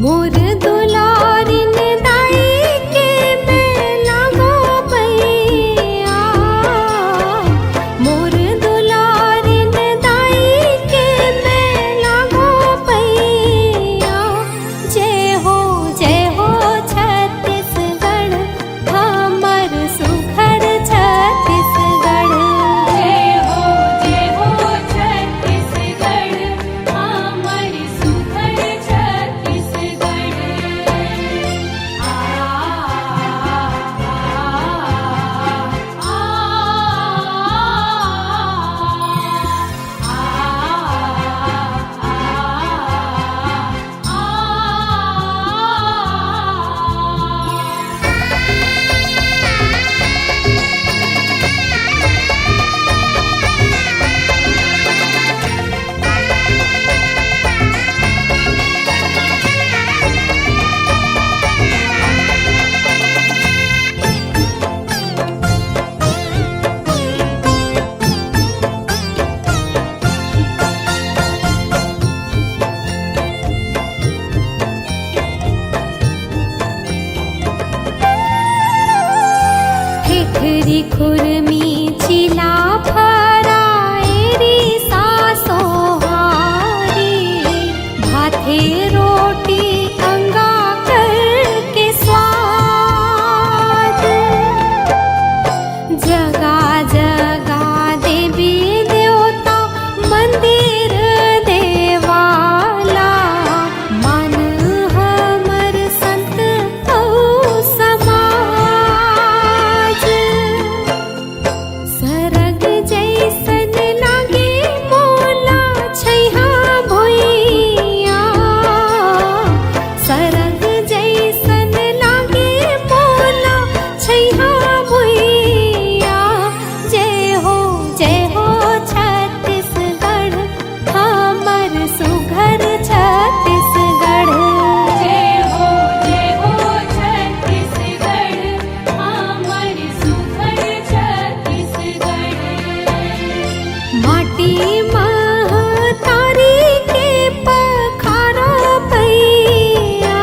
मोर दुलारिन दाई के बेला गो पैया मोर दुलारिन दाई के बेला गो पैया जय हो छत्तीसगढ़ हमर सुघर छत्तीसगढ़ जय हो छत्तीसगढ़ हमारी सुघर छत्तीसगढ़। आ ठेठरी खुरमी चिला फराएरी सासो हारी भाथे रोटी अंगा करके स्वाद जगा जगा देवी देवता मंदिर देवाला मन हमर संत औ समाज सरग जैसन लागे मोला छैहा भुइया सरग जैसन लागे मोला छैहा भुइया जय हो छत्तीसगढ़ हमर सुघर छत्तीसगढ़ जय हो छत्तीसगढ़ हमारी सुघर छत्तीसगढ़। माटी महतारी के पखारा पैया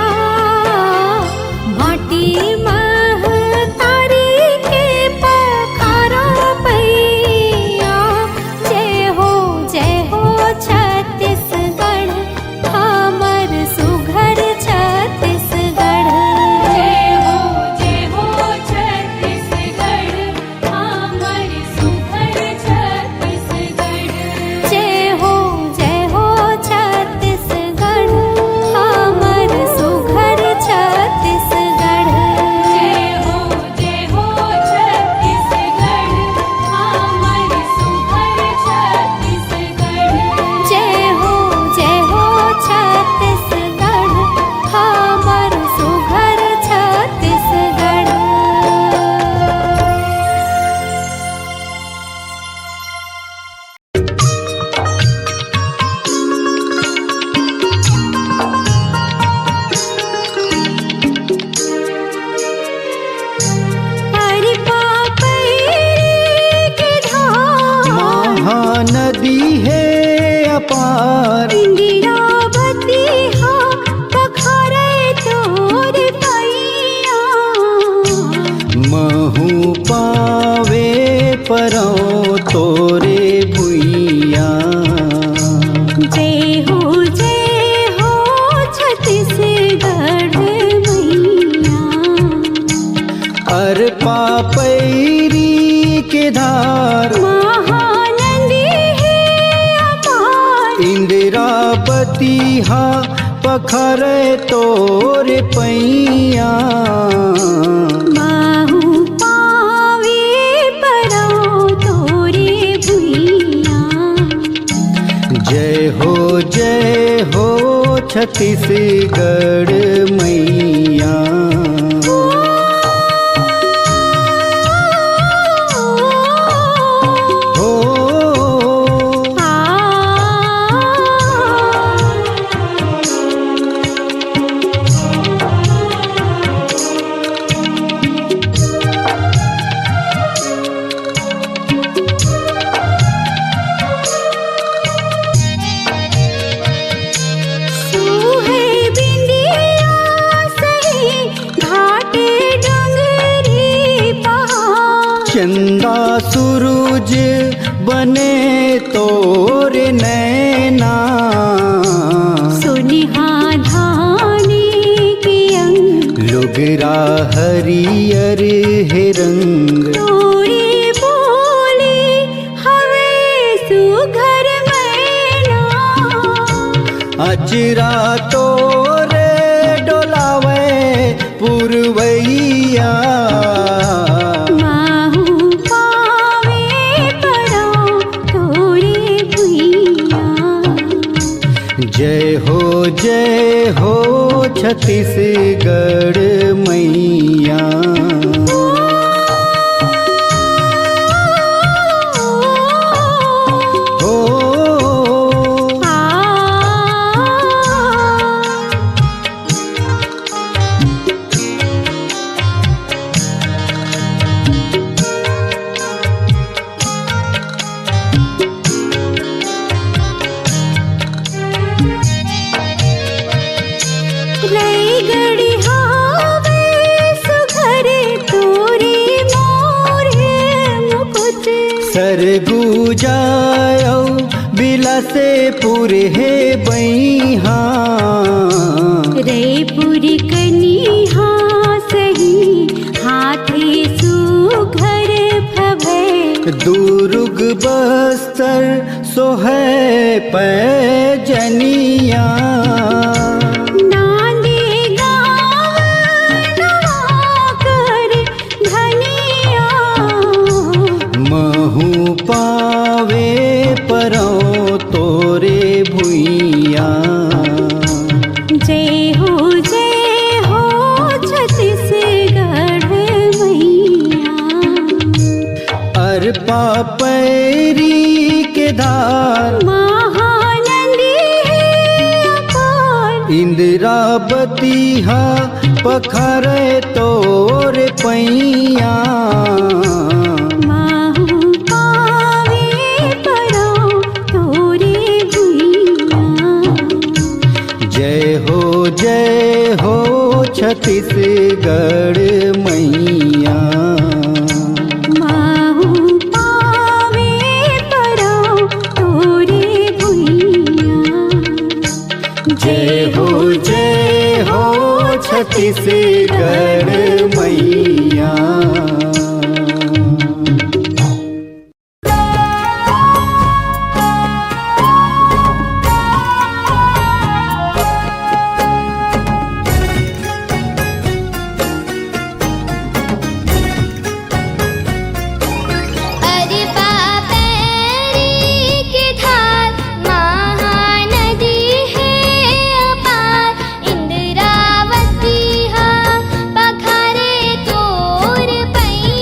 माटी महतारी के पखारा पैया जय हो छत्तीसगढ़ हमर सुघर छत्तीसगढ़ जय हो छत्तीसगढ़ हमारी सुघर छत्तीसगढ़। जय हो छत्तीसगढ़ हमर सुघर छत्तीसगढ़ जय हो छत्तीसगढ़ हमारी सुघर छत्तीसगढ़। जय हो छत्तीसगढ़ हमर सुघर छत्तीसगढ़। अरे पापड़ी के धाम महानदी है अपार इंदिरावती हा पखारे तोर पैया महू पावे परो तोरे भुइया जय हो छत्तीसगढ़ मैया अर पापैरी के धार महानदी है अपार इंदिरावती हा पखरे तोरे पैया माहू पावे परो तोरे भुइया जय हो छत्तीसगढ़ मैया हो सुहे बिंदी हरियर है रंग तोरी बोली हवे सुघर मैना अचरा तोरे डोलावे पुरवैया माहू पावे पड़ो तोरे भुइया जय हो छत्तीसगढ़ मैया हो रैगड़ी हावे सुघर तोरे मोरे मुकुट सरगु जाओ बिलासे पुर है बैहा रैपुरी कनिहा सही हाथे सुघर भवे दुर्ग बस्तर सोहे पैजनिया नांदे गाँव नवाकर धनिया महू पावे परो तोरे भुइया जय हो छत्तीसगढ़ मैया अरपा पैरी के धार महानंदी है अपार इंदिरावती हा पखरे तोरे पैया माहू पावे पड़ो तोरे भुइया जय हो छत्तीसगढ़ मैया माहू पावे पड़ो तोरे भुइया जय हो छत्तीसगढ़ मैया अरे बापरी के धार महानदी है अपार इंदिरावती हा पखारे तोर पैया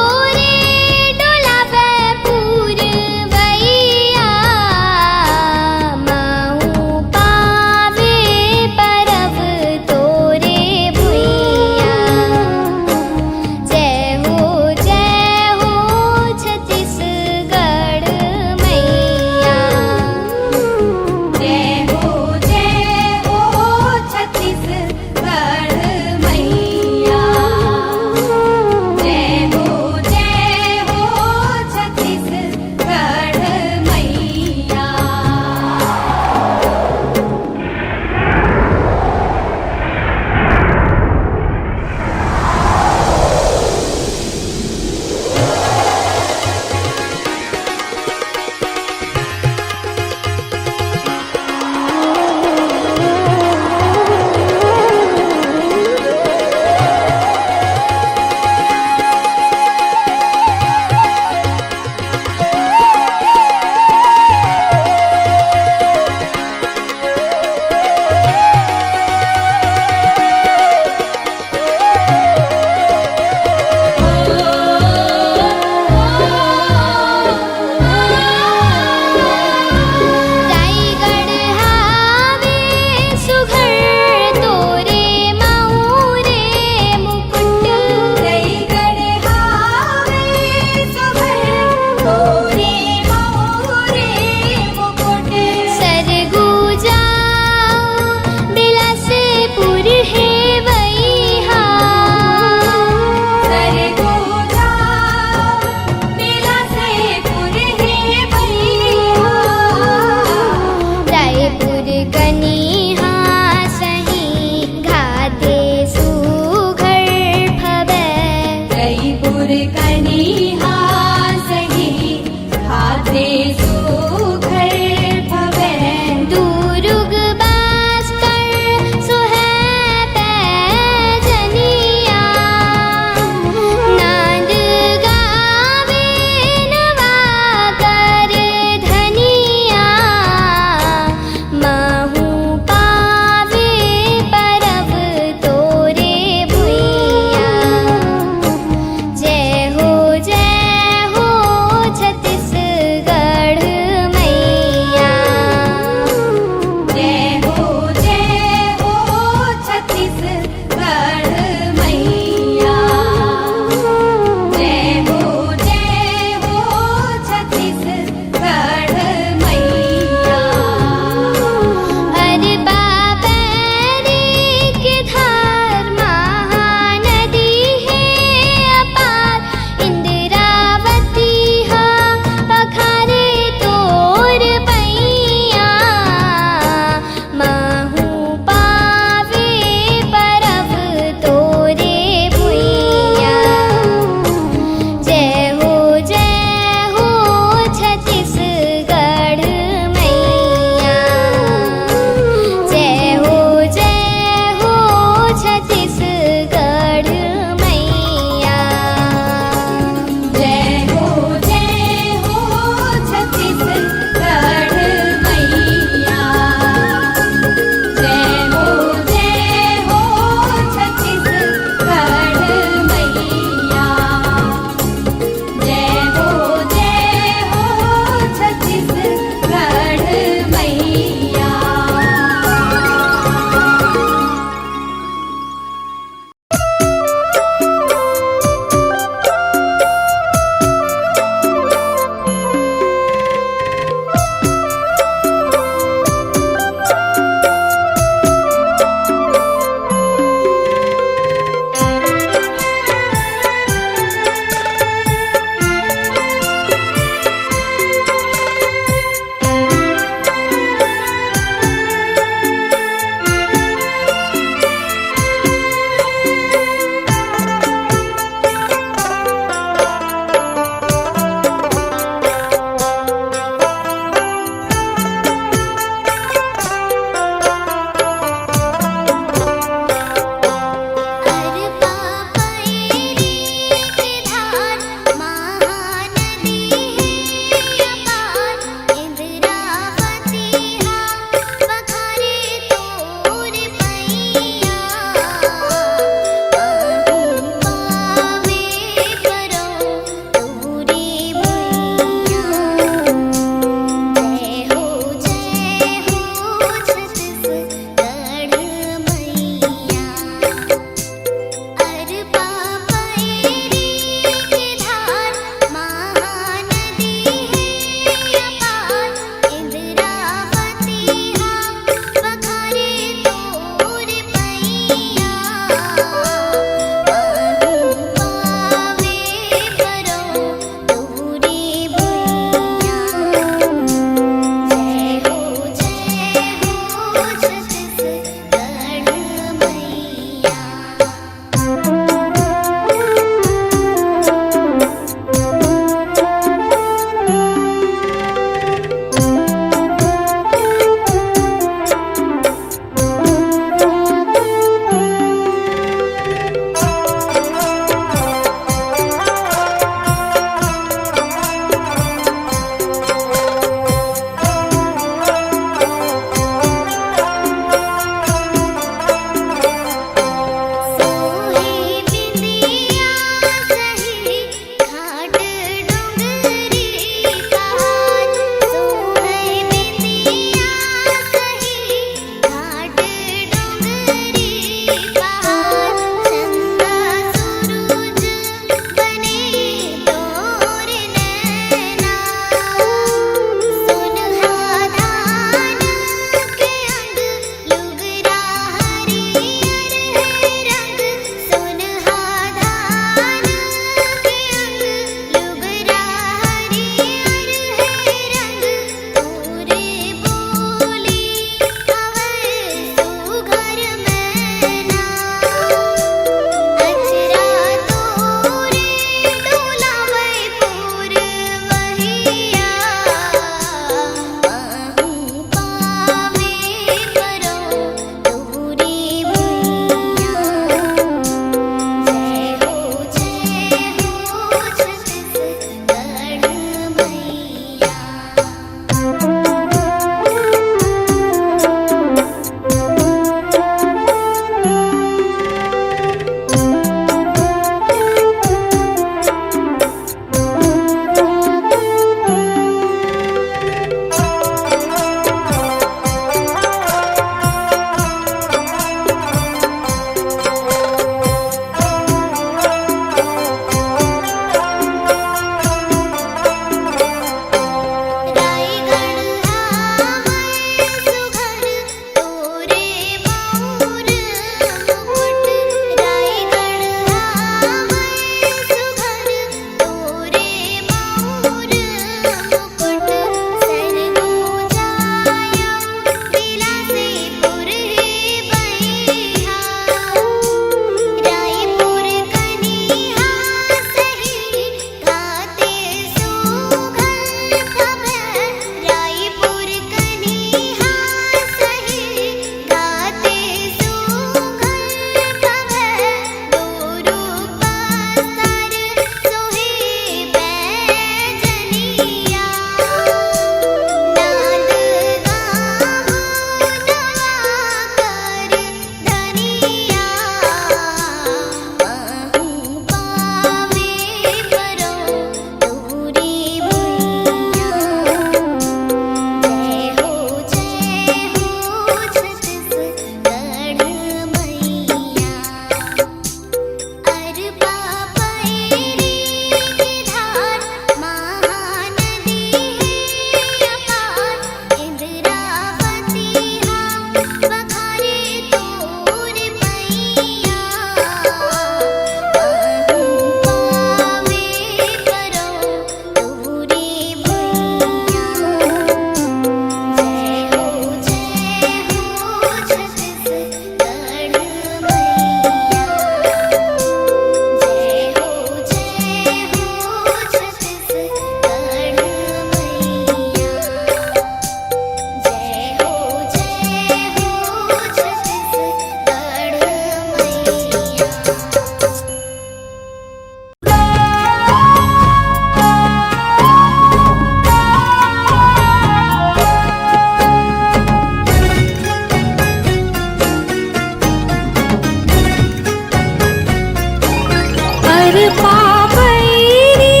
पापैरी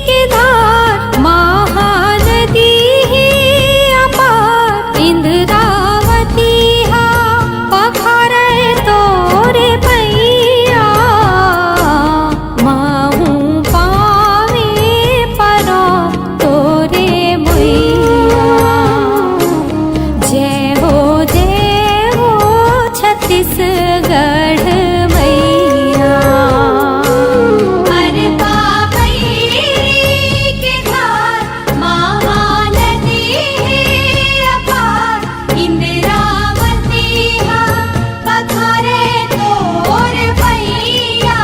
के धार महानदी है अपार इंद्रावती हा पखारे तोरे पैया माहू पावे परो तोरे मैया जय हो छत्तीसगढ़ मैया अरे पापैरी के धार महानदी है अपार इंद्रावती हा पखारे तोर पैया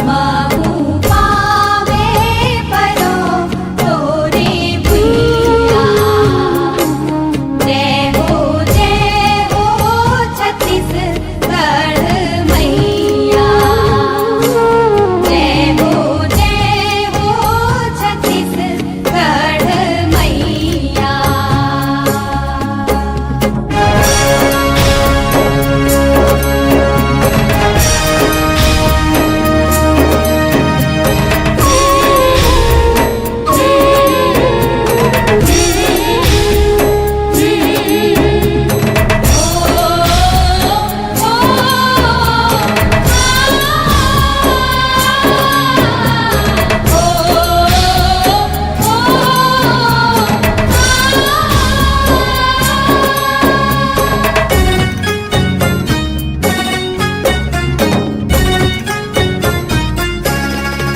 महू पावे परो तोरे भैया जय हो छत्तीसगढ़ मैया जय हो छत्तीसगढ़ मैया।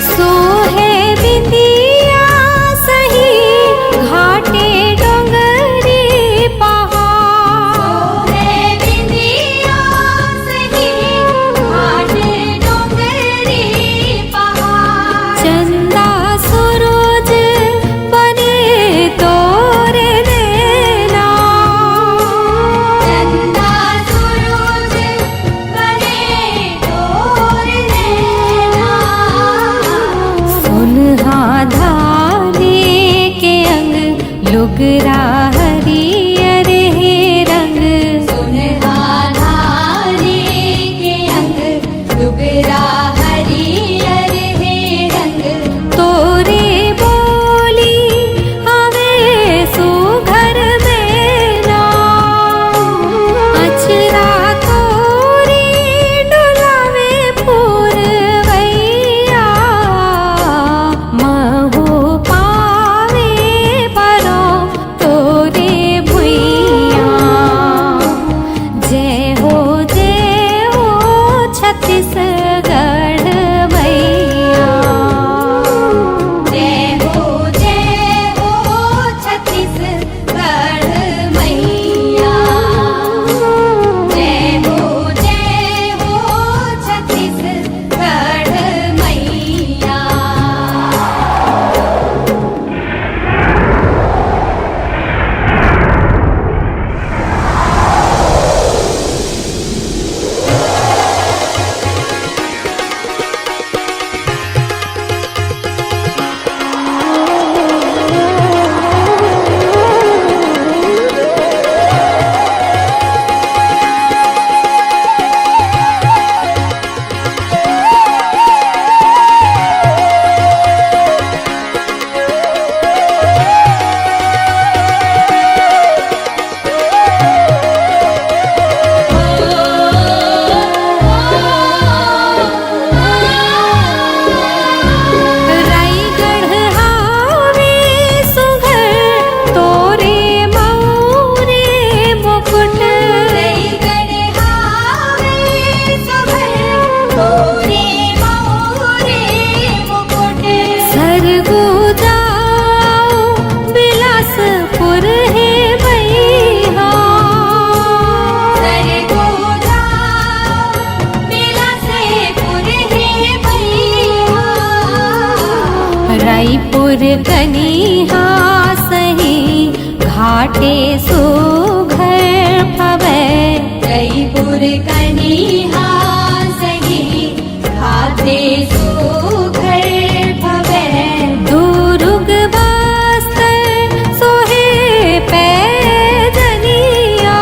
सोहे बिंदिया सही घाटे डोंगरी पहाड़ सोहे बिंदिया सही घाटे डोंगरी पहाड़ चंदा सूरज बने तोरे नैना चंदा सूरज बने तोर नैना सुनहा धाने के अंग लुगरा हरियर हे रंग सुनहा धाने के अंग डुगरा हरियर है रंग तोरे बोली हवे सुघर मैना अचरा तोरे डोलावे पूरवैया महू पावे परो तोरे भुइया जय हो छत्तीसगढ़ मैया जय हो छत्तीसगढ़ मैया जय हो छत्तीसगढ़ मैया। रायगढ़ हावे सुघर तोरे मौरे मुकुट रायगढ़ हावे सुघर तोरे मोरे मुकुट सरगु जाओ बिलासपुर है मैया सरगो जाओ बिलासपुर है भैया रायपुर कनिहा सही घाटे सुघर भवे जयपुर कनिहा सही घाटे सुघर भवे दुर्ग बस्तर सोहे पैजनिया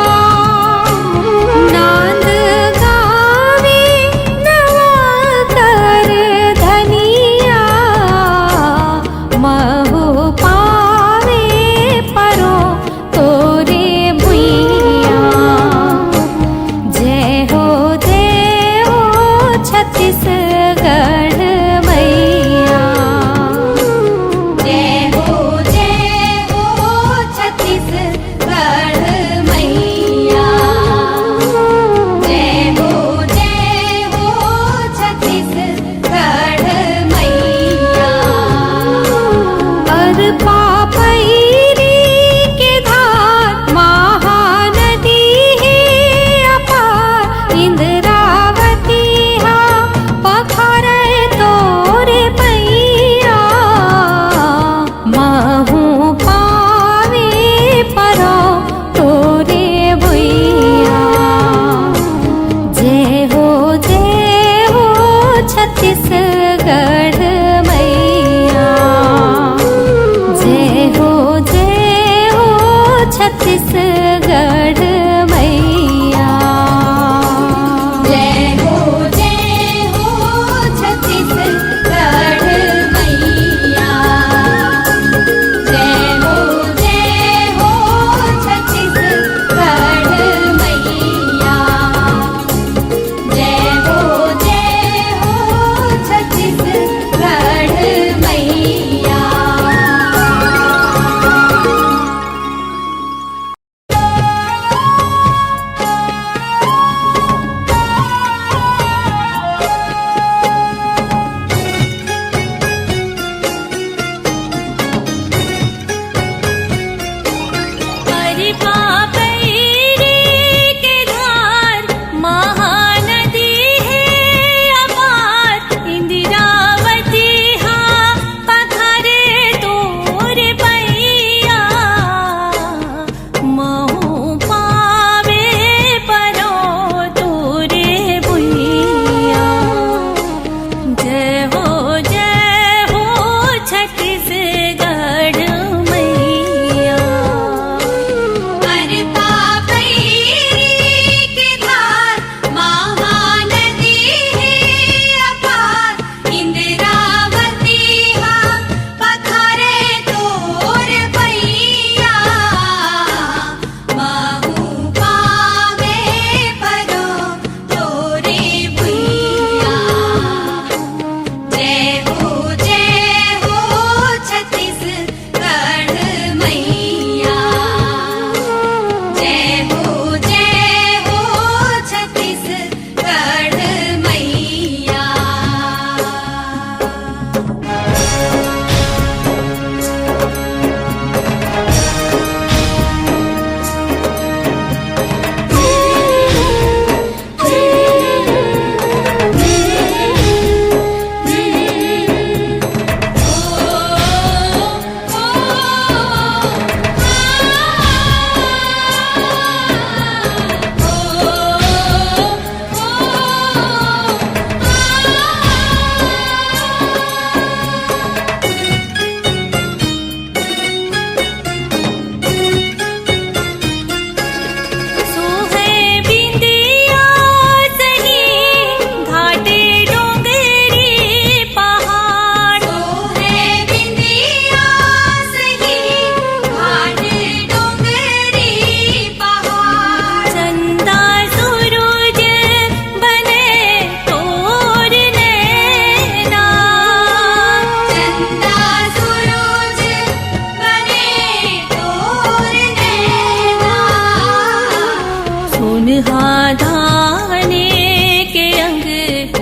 नांद गावे नवा कर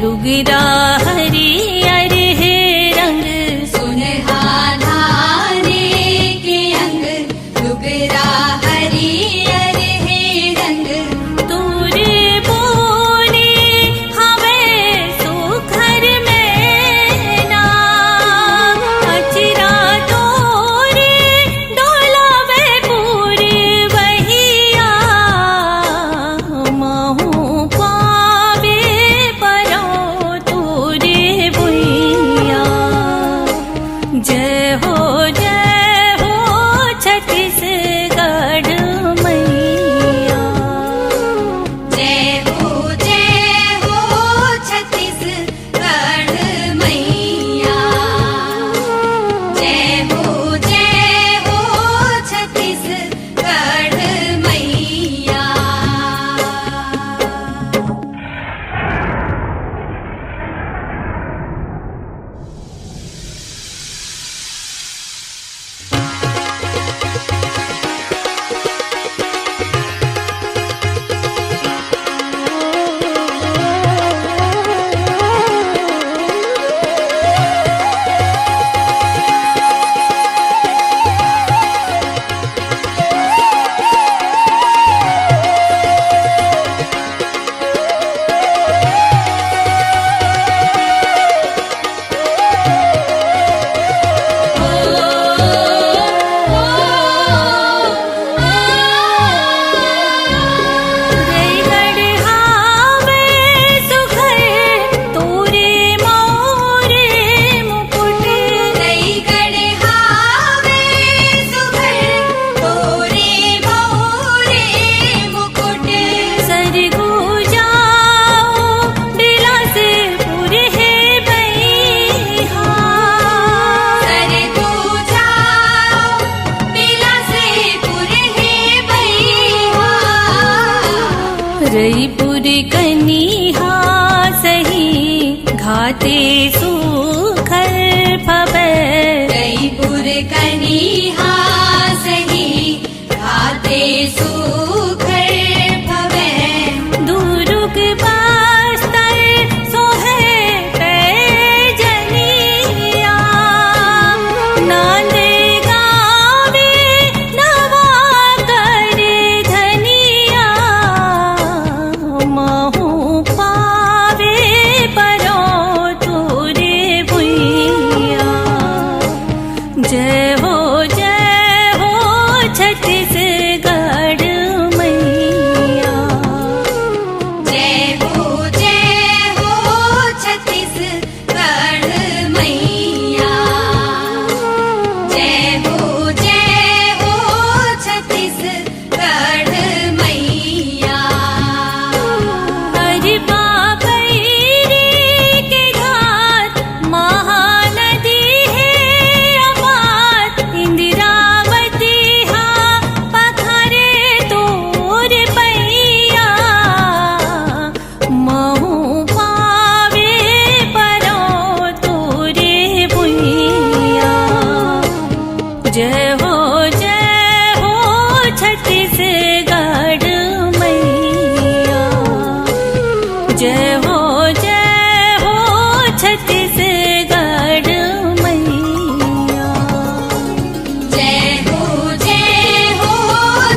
डुगरा हरियर है रंग सुनहाधारे के अंग डुगरा हरियर है रंग तूरे बोले हवे सुखर में ना अचरा तोरे डोलावे पूरे वहिया महू पावे परो तूरे बुइया जय हो छत्तीसगढ़ मैया जय हो छत्तीसगढ़ मैया जय हो छत्तीसगढ़ मैया। रायगढ़ हावे सुखर तोरे मोरे मुकुट रायगढ़ हावे सुघर तोरे मोरे मुकुट सरगु जाओ बिलासपुर है बैहा सरगु जाओ बिलासपुर है बैहा रईपुर कनिहा सही घाते सुखर फबे जयपुर कनिहा सही घाते सुघर भवे दुर्ग बस्तर सोहे पैजनिया नांदे गावे नवा कर धनिया महू पावे परो तोरे बुइया जय हो छत्तीसगढ़ मैया जय हो छत्तीसगढ़ मैया जय हो छत्तीसगढ़ मैया। हरि बाबैरी के घाट महानदी है अपार इंदिरावती हा पखारे तोर पैया महू पावे परो तोरे बुइया जय हो छत्तीसगढ़ मैया जय हो छत्तीसगढ़ मैया जय हो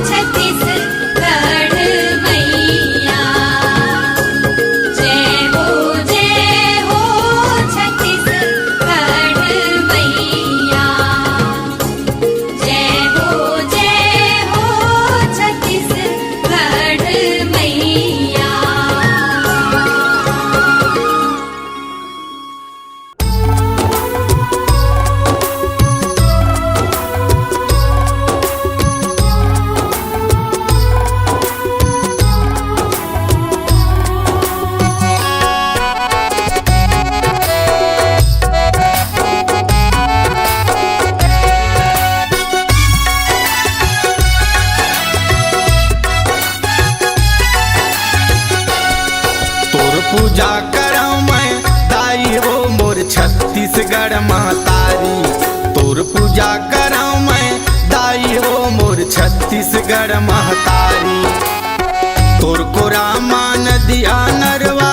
छत्तीसगढ़ मैया जय हो छत्तीसगढ़ मैया जय हो छत्तीसगढ़ मैया। पूजा करऊं मैं दाई हो मोर छत्तीसगढ़ महतारी तोर पूजा करऊं मैं दाई हो मोर छत्तीसगढ़ महतारी तोर को रामा नदिया नरवा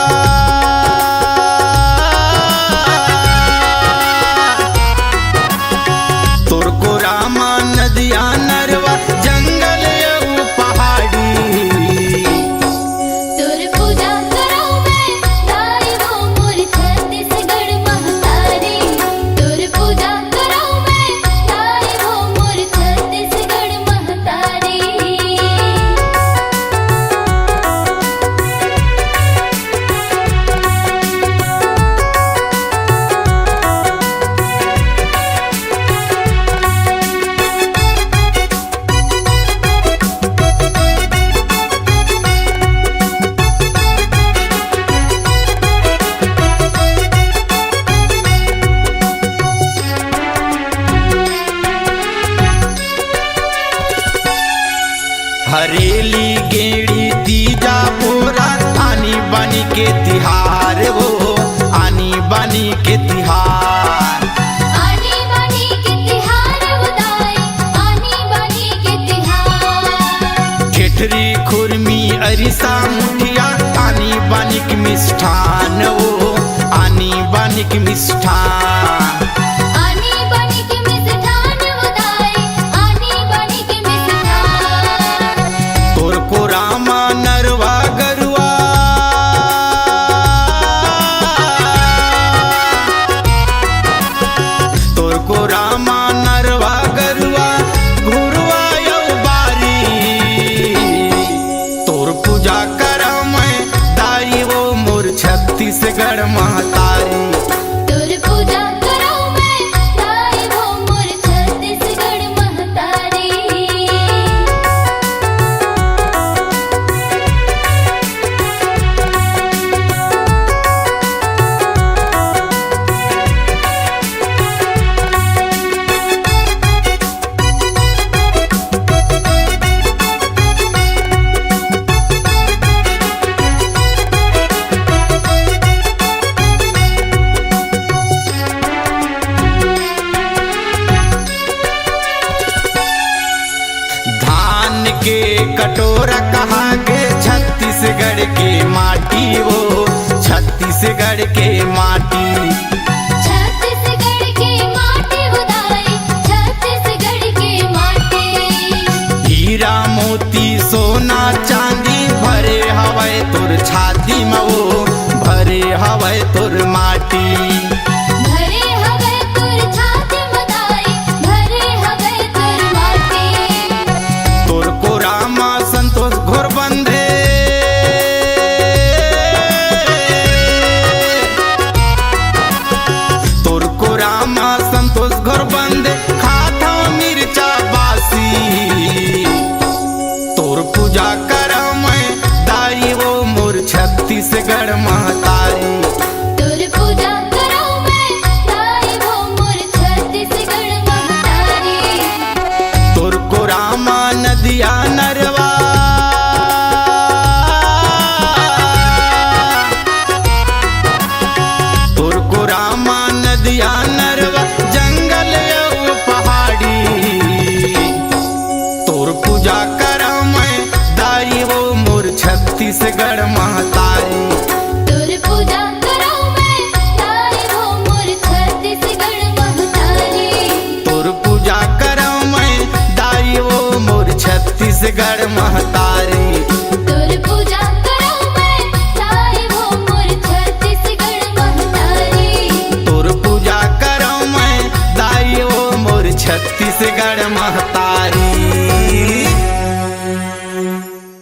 मिष्ठान वो आनी बानिक मिष्ठान आनी बनिक मिष्ठान उदाई आनी बनिक मिष्ठान तोर को रामा नरवा गरुआ तोर को रामा नरवा गरुआ घुरवा यौ बारी तोर पूजा करा मैं दाई वो मोर छत्तीसगढ़ महतारी तोर पूजा करो मैं दाई वो मोर छत्तीसगढ़ महतारी धान के कटोरा कहा के छत्तीसगढ़ के माटी वो छत्तीसगढ़ के माटी छत्तीसगढ़ के माटी उदाई छत्तीसगढ़ के माटी हीरा मोती सोना चांदी भरे हवै तोर छाती में वो भरे हवै तोर माटी भरे हवे तोर छाती मदाई भरे हवे तोर माटी तोर को रामा संतोष घोर बंधे तोर को रामा संतोष घोर बंधे खाता मिर्चा बासी तोर पूजा करा मैं दाई वो मोर छत्तीसगढ़ महतारी तोर पूजा करो मैं दाई वो मोर छत्तीसगढ़ महतारी तोर को रामा नदिया नरवा तोर को रामा नदिया नरवा जंगल यौ पहाड़ी तोर पूजा करा मैं दाई वो मोर छत्तीसगढ़ महतारी तोर पूजा करो मैं दाई वो मोर छत्तीसगढ़ महतारी तोर पूजा करा मैं दाई वो मोर छत्तीसगढ़